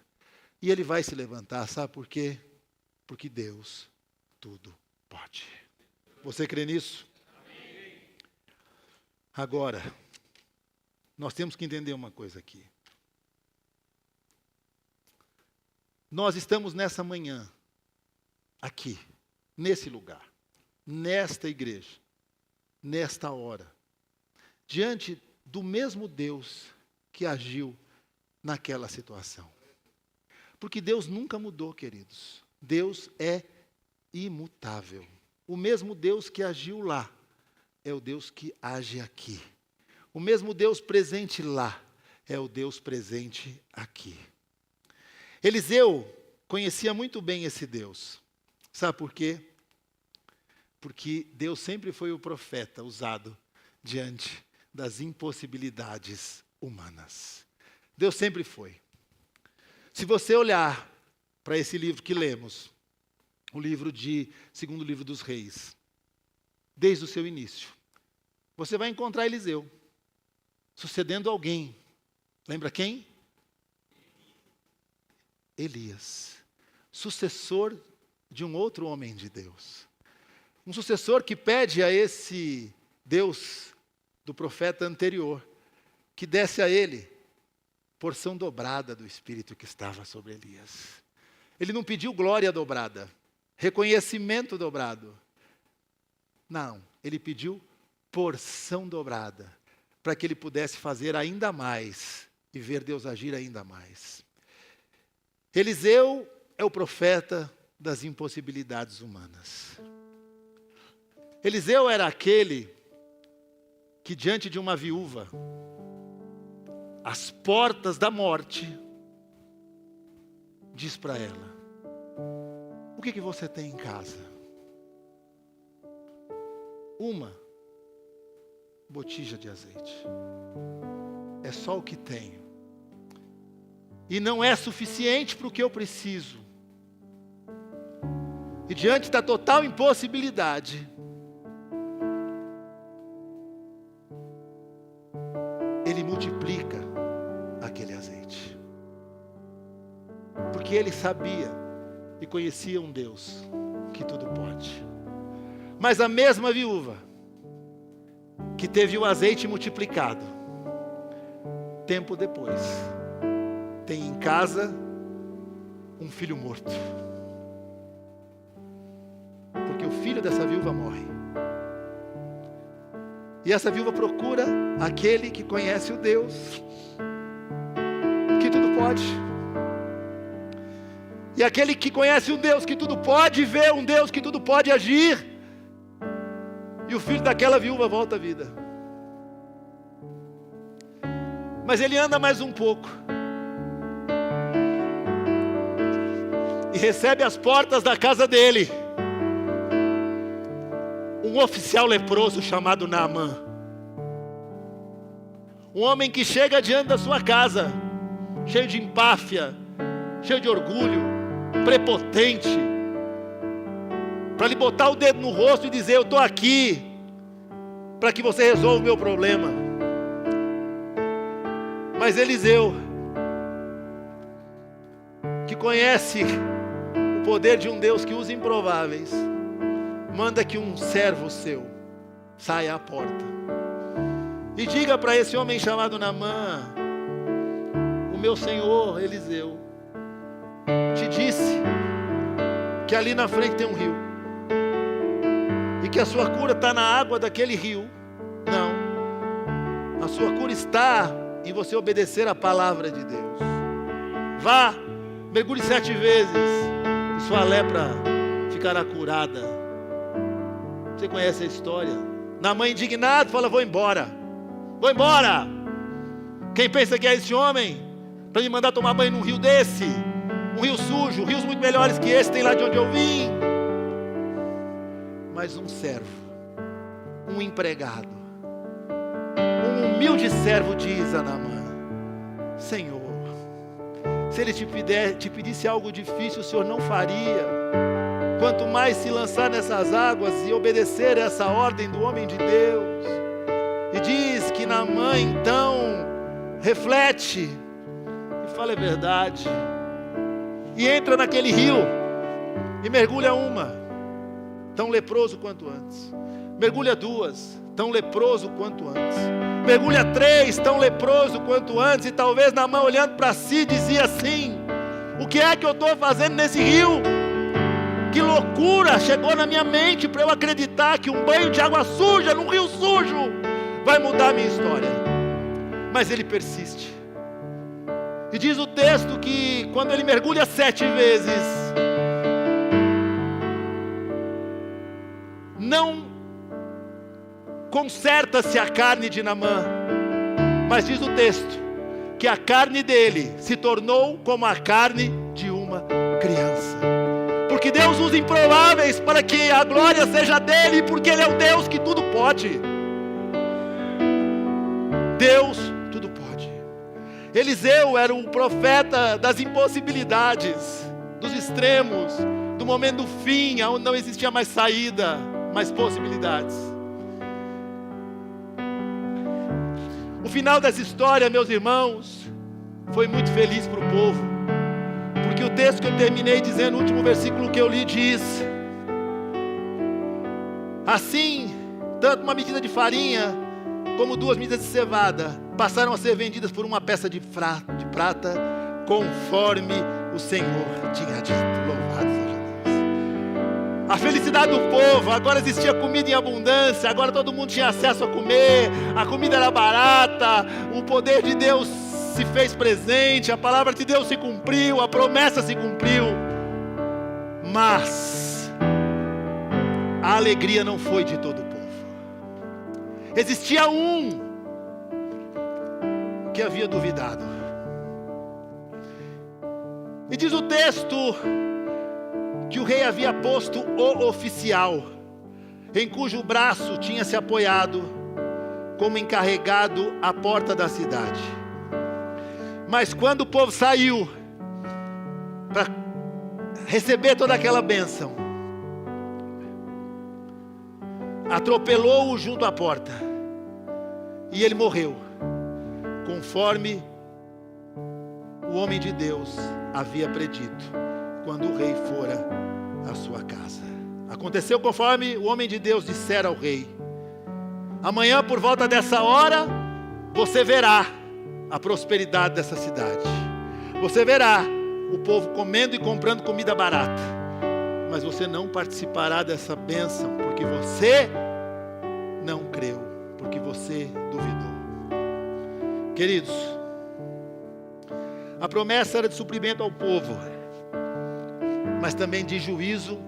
E Ele vai se levantar, sabe por quê? Porque Deus tudo pode. Você crê nisso? Agora, nós temos que entender uma coisa aqui. Nós estamos nessa manhã, aqui, nesse lugar, nesta igreja, nesta hora, diante do mesmo Deus que agiu naquela situação. Porque Deus nunca mudou, queridos. Deus é imutável. O mesmo Deus que agiu lá é o Deus que age aqui. O mesmo Deus presente lá é o Deus presente aqui. Eliseu conhecia muito bem esse Deus. Sabe por quê? Porque Deus sempre foi o profeta usado diante das impossibilidades humanas. Deus sempre foi. Se você olhar para esse livro que lemos, o segundo livro dos Reis, desde o seu início, você vai encontrar Eliseu sucedendo alguém. Lembra quem? Elias, sucessor de um outro homem de Deus. Um sucessor que pede a esse Deus do profeta anterior que desse a ele porção dobrada do Espírito que estava sobre Elias. Ele não pediu glória dobrada, reconhecimento dobrado. Não, ele pediu porção dobrada, para que ele pudesse fazer ainda mais e ver Deus agir ainda mais. Eliseu é o profeta das impossibilidades humanas. Eliseu era aquele que, diante de uma viúva, às portas da morte, diz para ela: o que você tem em casa? Uma botija de azeite. É só o que tenho. E não é suficiente para o que eu preciso. E diante da total impossibilidade, ele multiplica aquele azeite. Porque ele sabia e conhecia um Deus que tudo pode. Mas a mesma viúva que teve o azeite multiplicado, tempo depois, tem em casa um filho morto. Porque o filho dessa viúva morre. E essa viúva procura aquele que conhece o Deus que tudo pode. E aquele que conhece um Deus que tudo pode, vê um Deus que tudo pode agir. E o filho daquela viúva volta à vida. Mas ele anda mais um pouco. e recebe às portas da casa dele um oficial leproso chamado Naamã. Um homem que chega diante da sua casa, cheio de empáfia, cheio de orgulho, prepotente, para lhe botar o dedo no rosto e dizer: eu estou aqui para que você resolva o meu problema. Mas Eliseu, que conhece o poder de um Deus que usa improváveis, manda que um servo seu saia à porta e diga para esse homem chamado Naamã: o meu senhor Eliseu te disse que ali na frente tem um rio, e que a sua cura está na água daquele rio. Não, a sua cura está em você obedecer a palavra de Deus. Vá, mergulhe 7 vezes e sua lepra ficará curada. Você conhece a história? Naamã indignado fala: vou embora, vou embora. Quem pensa que é esse homem para me mandar tomar banho num rio desse? Um rio sujo, rios muito melhores que esse tem lá de onde eu vim. Mas um servo, um empregado, um humilde servo diz a Naamã: Senhor, se ele te pedisse algo difícil, o Senhor não faria. Quanto mais se lançar nessas águas e obedecer essa ordem do homem de Deus. E diz que Naamã então reflete e fala: é verdade. E entra naquele rio e mergulha uma, tão leproso quanto antes. Mergulha 2, tão leproso quanto antes. Mergulha 3, tão leproso quanto antes. E talvez Naamã, olhando para si, dizia assim: o que é que eu estou fazendo nesse rio? Que loucura chegou na minha mente para eu acreditar que um banho de água suja num rio sujo vai mudar a minha história. Mas ele persiste. E diz o texto que quando ele mergulha 7 vezes, não conserta-se a carne de Naamã, mas diz o texto que a carne dele se tornou como a carne de uma criança. Porque Deus usa improváveis para que a glória seja dele, porque Ele é o Deus que tudo pode. Deus tudo pode. Eliseu era um profeta das impossibilidades, dos extremos, do momento do fim, onde não existia mais saída, mais possibilidades. O final dessa história, meus irmãos, foi muito feliz para o povo, porque o texto que eu terminei dizendo, o último versículo que eu li diz: assim, tanto uma medida de farinha como 2 medidas de cevada passaram a ser vendidas por uma peça de prata, conforme o Senhor tinha dito. Louvado seja Deus. A felicidade do povo: agora existia comida em abundância, agora todo mundo tinha acesso a comer, a comida era barata, o poder de Deus se fez presente, a palavra de Deus se cumpriu, a promessa se cumpriu. Mas a alegria não foi de todo o povo. Existia um que havia duvidado. E diz o texto que o rei havia posto o oficial, em cujo braço tinha se apoiado como encarregado à porta da cidade. Mas quando o povo saiu para receber toda aquela bênção, atropelou-o junto à porta, e ele morreu, conforme o homem de Deus havia predito, quando o rei fora à sua casa. Aconteceu conforme o homem de Deus dissera ao rei: amanhã por volta dessa hora, você verá a prosperidade dessa cidade. Você verá o povo comendo e comprando comida barata. Mas você não participará dessa bênção, porque você não creu, porque você duvidou. Queridos, a promessa era de suprimento ao povo, mas também de juízo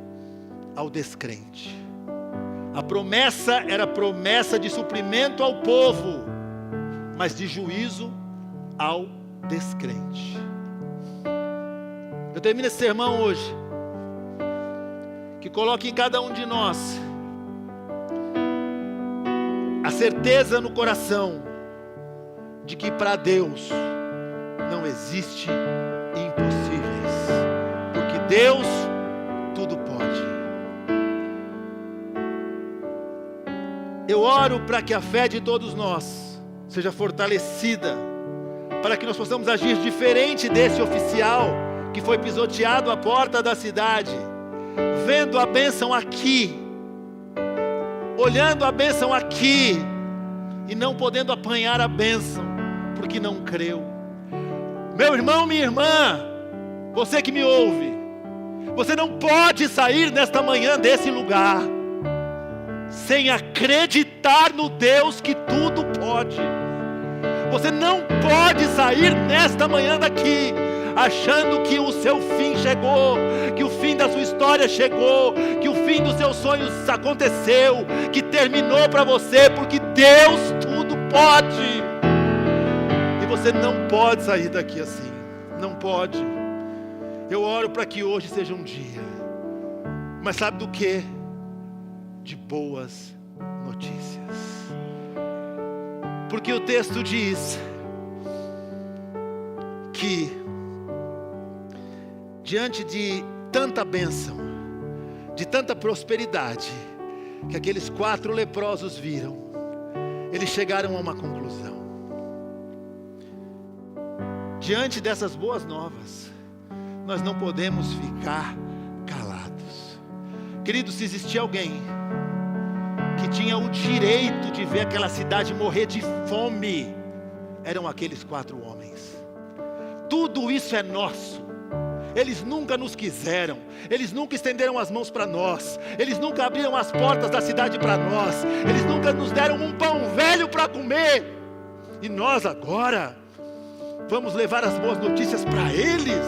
ao descrente. A promessa era promessa de suprimento ao povo, mas de juízo ao descrente. Eu termino esse sermão hoje que coloque em cada um de nós a certeza no coração de que para Deus não existe impossíveis, porque Deus tudo pode. Eu oro para que a fé de todos nós seja fortalecida, para que nós possamos agir diferente desse oficial que foi pisoteado à porta da cidade, vendo a bênção aqui, olhando a bênção aqui, e não podendo apanhar a bênção, porque não creu. Meu irmão, minha irmã, você que me ouve, você não pode sair nesta manhã desse lugar sem acreditar no Deus que tudo pode. Você não pode sair nesta manhã daqui achando que o seu fim chegou, que o fim da sua história chegou, que o fim dos seus sonhos aconteceu, que terminou para você, porque Deus tudo pode. E você não pode sair daqui assim, não pode. Eu oro para que hoje seja um dia, mas sabe do que? De boas notícias. Porque o texto diz que diante de tanta bênção, de tanta prosperidade, que aqueles 4 leprosos viram, eles chegaram a uma conclusão. Diante dessas boas novas, nós não podemos ficar calados. Querido, se existia alguém que tinha o direito de ver aquela cidade morrer de fome, eram aqueles 4 homens. Tudo isso é nosso. Eles nunca nos quiseram, eles nunca estenderam as mãos para nós, eles nunca abriram as portas da cidade para nós, eles nunca nos deram um pão velho para comer, e nós agora vamos levar as boas notícias para eles,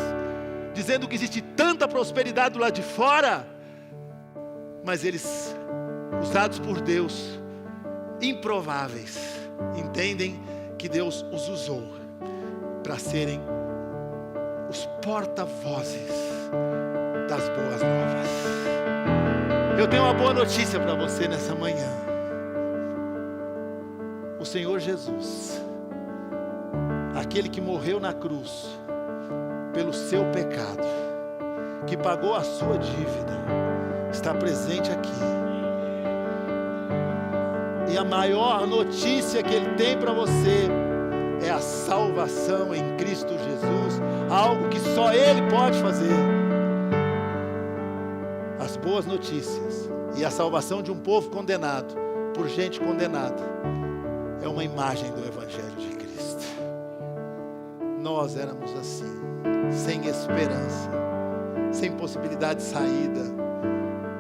dizendo que existe tanta prosperidade do lado de fora, mas eles, usados por Deus, improváveis, entendem que Deus os usou para serem os porta-vozes das boas novas. Eu tenho uma boa notícia para você nessa manhã. O Senhor Jesus, aquele que morreu na cruz pelo seu pecado, que pagou a sua dívida, está presente aqui. E a maior notícia que Ele tem para você é a salvação em Cristo Jesus, algo que só Ele pode fazer. As boas notícias e a salvação de um povo condenado, por gente condenada, é uma imagem do Evangelho de Cristo. Nós éramos assim, sem esperança, sem possibilidade de saída,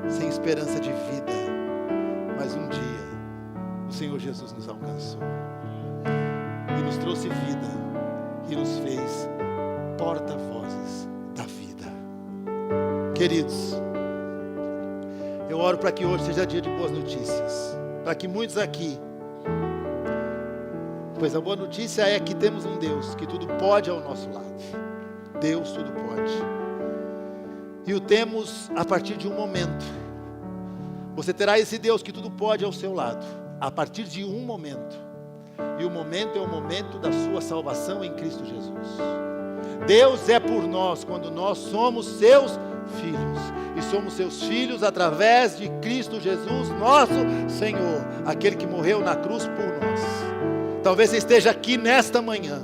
sem esperança de vida, mas um dia o Senhor Jesus nos alcançou e nos trouxe vida e nos fez porta-vozes da vida. Queridos, eu oro para que hoje seja dia de boas notícias, para que muitos aqui, pois a boa notícia é que temos um Deus que tudo pode ao nosso lado. Deus tudo pode, e o temos a partir de um momento. Você terá esse Deus que tudo pode ao seu lado a partir de um momento, e o momento é o momento da sua salvação em Cristo Jesus. Deus é por nós quando nós somos seus filhos, e somos seus filhos através de Cristo Jesus, nosso Senhor, aquele que morreu na cruz por nós. Talvez você esteja aqui nesta manhã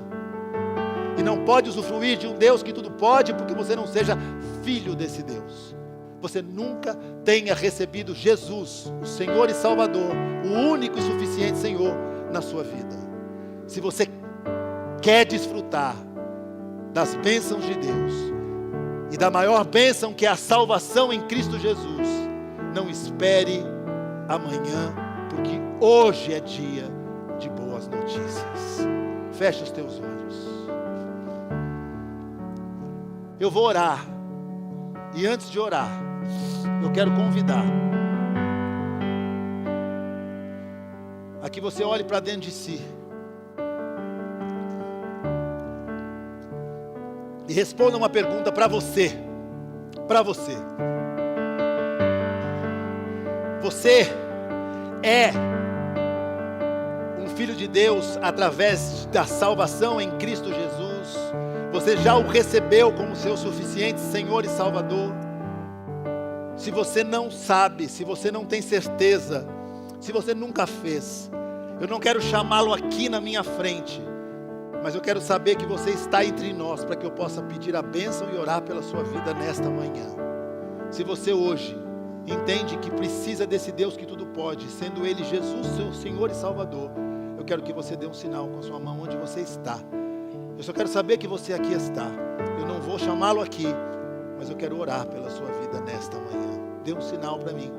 e não pode usufruir de um Deus que tudo pode, porque você não seja filho desse Deus. Você nunca tenha recebido Jesus, o Senhor e Salvador, o único e suficiente Senhor na sua vida. Se você quer desfrutar das bênçãos de Deus e da maior bênção que é a salvação em Cristo Jesus, não espere amanhã, porque hoje é dia de boas notícias. Feche os teus olhos. Eu vou orar, e antes de orar, eu quero convidar a que você olhe para dentro de si e responda uma pergunta para você. Você é um filho de Deus através da salvação em Cristo Jesus. Você já o recebeu como seu suficiente Senhor e Salvador. Se você não sabe, se você não tem certeza, se você nunca fez, eu não quero chamá-lo aqui na minha frente, mas eu quero saber que você está entre nós, para que eu possa pedir a bênção e orar pela sua vida nesta manhã. Se você hoje entende que precisa desse Deus que tudo pode, sendo Ele Jesus, seu Senhor e Salvador, eu quero que você dê um sinal com a sua mão onde você está. Eu só quero saber que você aqui está. Eu não vou chamá-lo aqui, mas eu quero orar pela sua vida nesta manhã. Dê um sinal para mim,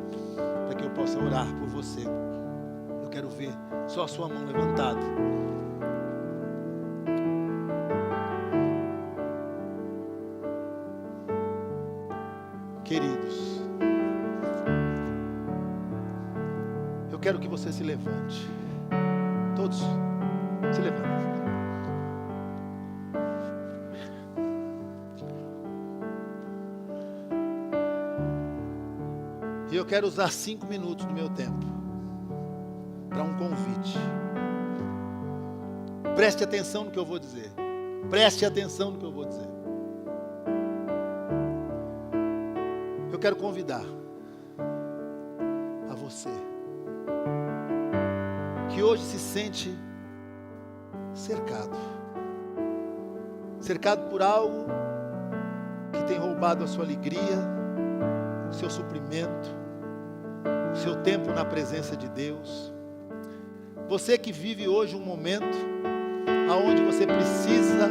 para que eu possa orar por você. Eu quero ver só a sua mão levantada. Queridos, eu quero que você se levante. Todos, se levantem. E eu quero usar 5 minutos do meu tempo para um convite. Preste atenção no que eu vou dizer. Preste atenção no que eu vou dizer. Eu quero convidar a você que hoje se sente cercado por algo que tem roubado a sua alegria, o seu suprimento, o seu tempo na presença de Deus. Você que vive hoje um momento onde você precisa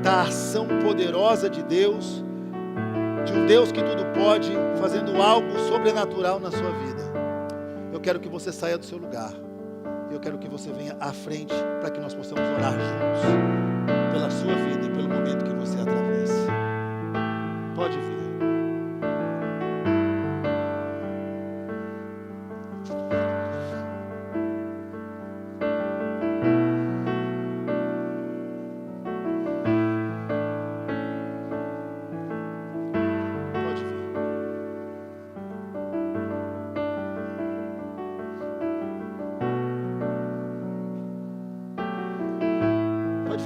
da ação poderosa de Deus, de um Deus que tudo pode, fazendo algo sobrenatural na sua vida. Eu quero que você saia do seu lugar. Eu quero que você venha à frente para que nós possamos orar juntos pela sua vida e pelo momento que você atravessa. Pode vir.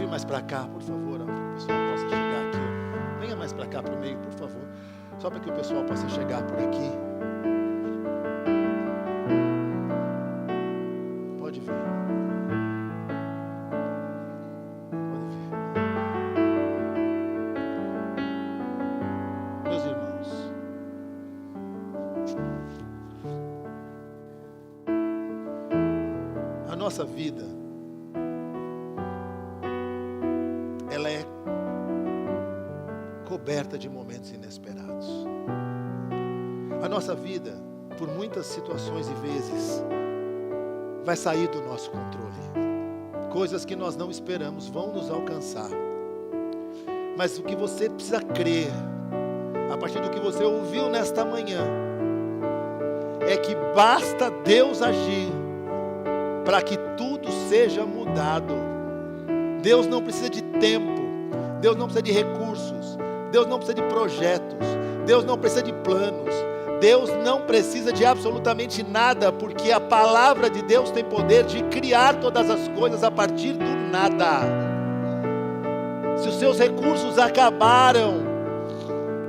Mais para cá, por favor, para que o pessoal possa chegar aqui. Venha mais para cá, para o meio, por favor. Só para que o pessoal possa chegar por aqui. Pode vir. Pode vir. Meus irmãos, a nossa vida, ela é coberta de momentos inesperados. A nossa vida, por muitas situações e vezes, vai sair do nosso controle. Coisas que nós não esperamos vão nos alcançar. Mas o que você precisa crer, a partir do que você ouviu nesta manhã, é que basta Deus agir para que tudo seja mudado. Deus não precisa de tempo, Deus não precisa de recursos, Deus não precisa de projetos, Deus não precisa de planos, Deus não precisa de absolutamente nada, porque a palavra de Deus tem poder de criar todas as coisas a partir do nada. Se os seus recursos acabaram,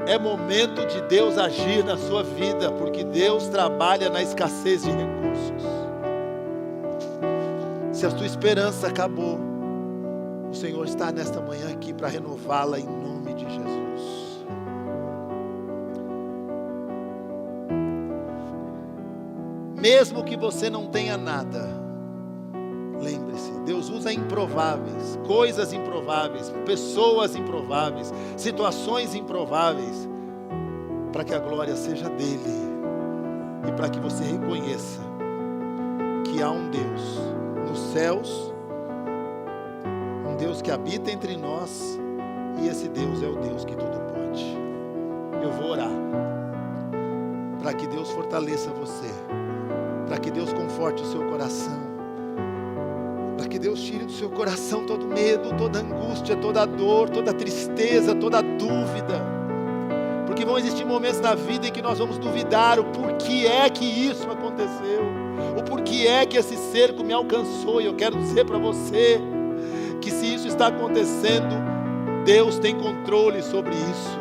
é momento de Deus agir na sua vida, porque Deus trabalha na escassez de recursos. Se a sua esperança acabou, o Senhor está nesta manhã aqui para renová-la em nome de Jesus. Mesmo que você não tenha nada, lembre-se, Deus usa improváveis, coisas improváveis, pessoas improváveis, situações improváveis, para que a glória seja dele e para que você reconheça que há um Deus nos céus, um Deus que habita entre nós, e esse Deus é o Deus que tudo pode. Eu vou orar para que Deus fortaleça você, para que Deus conforte o seu coração, para que Deus tire do seu coração todo medo, toda angústia, toda dor, toda tristeza, toda dúvida, porque vão existir momentos na vida em que nós vamos duvidar o porquê é que isso aconteceu, o porquê é que esse cerco me alcançou. E eu quero dizer para você que se isso está acontecendo, Deus tem controle sobre isso.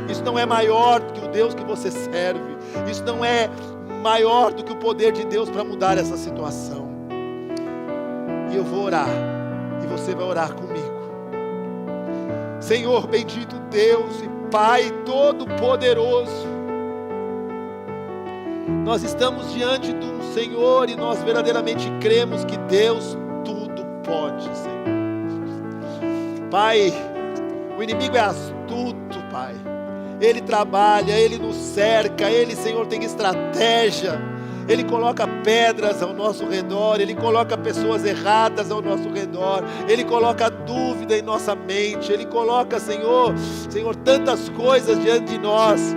Isso não é maior do que o Deus que você serve. Isso não é maior do que o poder de Deus para mudar essa situação. E eu vou orar, e você vai orar comigo. Senhor, bendito Deus e Pai Todo-Poderoso, nós estamos diante de um Senhor e nós verdadeiramente cremos que Deus tudo pode, Senhor. Pai, o inimigo é astuto, Pai. Ele trabalha, Ele nos cerca, Ele, Senhor, tem estratégia. Ele coloca pedras ao nosso redor, Ele coloca pessoas erradas ao nosso redor, Ele coloca dúvida em nossa mente, Ele coloca, Senhor, tantas coisas diante de nós.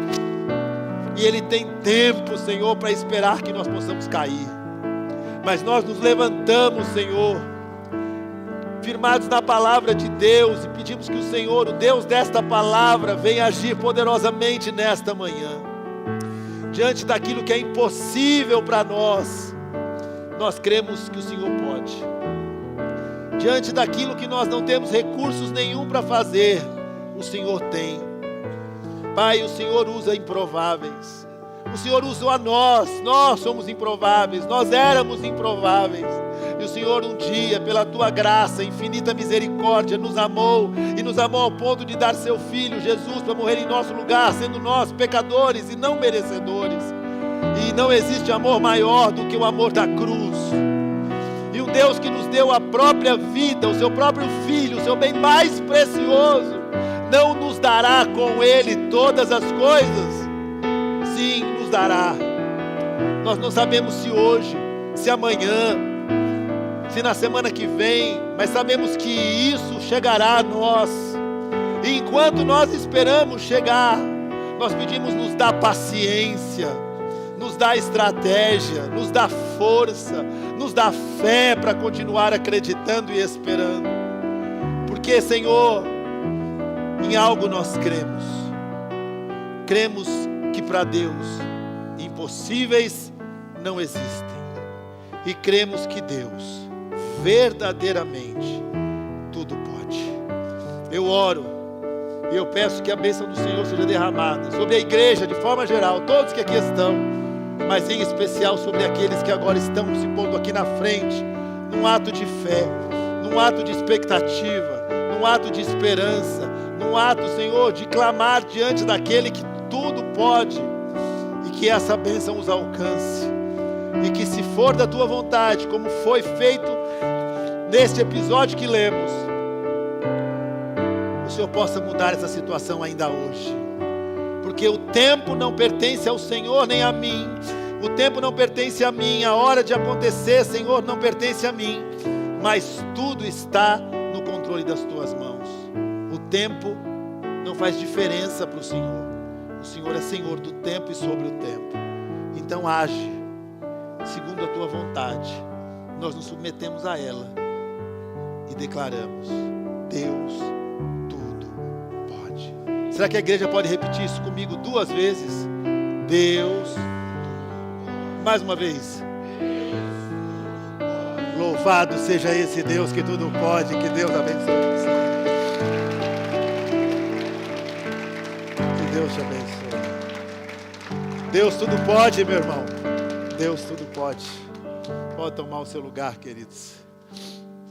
E Ele tem tempo, Senhor, para esperar que nós possamos cair. Mas nós nos levantamos, Senhor, firmados na palavra de Deus, e pedimos que o Senhor, o Deus desta palavra, venha agir poderosamente nesta manhã. Diante daquilo que é impossível para nós, nós cremos que o Senhor pode. Diante daquilo que nós não temos recursos nenhum para fazer, o Senhor tem. Pai, o Senhor usa improváveis. O Senhor usou a nós somos improváveis, nós éramos improváveis. E o Senhor um dia, pela Tua graça, infinita misericórdia, nos amou, e nos amou ao ponto de dar Seu Filho, Jesus, para morrer em nosso lugar, sendo nós pecadores e não merecedores. E não existe amor maior do que o amor da cruz. E um Deus que nos deu a própria vida, o Seu próprio Filho, o Seu bem mais precioso, não nos dará com Ele todas as coisas? Sim, nos dará. Nós não sabemos se hoje, se amanhã, se na semana que vem, mas sabemos que isso chegará a nós. E enquanto nós esperamos chegar, nós pedimos: nos dá paciência, nos dá estratégia, nos dá força, nos dá fé para continuar acreditando e esperando. Porque, Senhor, em algo nós cremos. Cremos que para Deus impossíveis não existem. E cremos que Deus verdadeiramente tudo pode. Eu oro e eu peço que a bênção do Senhor seja derramada sobre a igreja de forma geral, todos que aqui estão, mas em especial sobre aqueles que agora estão se pondo aqui na frente, num ato de fé, num ato de expectativa, num ato de esperança, num ato, Senhor, de clamar diante daquele que tudo pode, e que essa bênção os alcance. E que, se for da Tua vontade, como foi feito neste episódio que lemos, o Senhor possa mudar essa situação ainda hoje. Porque o tempo não pertence ao Senhor nem a mim. O tempo não pertence a mim. A hora de acontecer, Senhor, não pertence a mim. Mas tudo está no controle das Tuas mãos. O tempo não faz diferença para o Senhor. O Senhor é Senhor do tempo e sobre o tempo. Então age segundo a Tua vontade. Nós nos submetemos a ela e declaramos: Deus tudo pode. Será que a igreja pode repetir isso comigo 2 vezes? Deus. Mais uma vez. Louvado seja esse Deus que tudo pode. Que Deus abençoe você. Que Deus te abençoe. Deus tudo pode, meu irmão. Deus tudo pode. Pode tomar o seu lugar, queridos.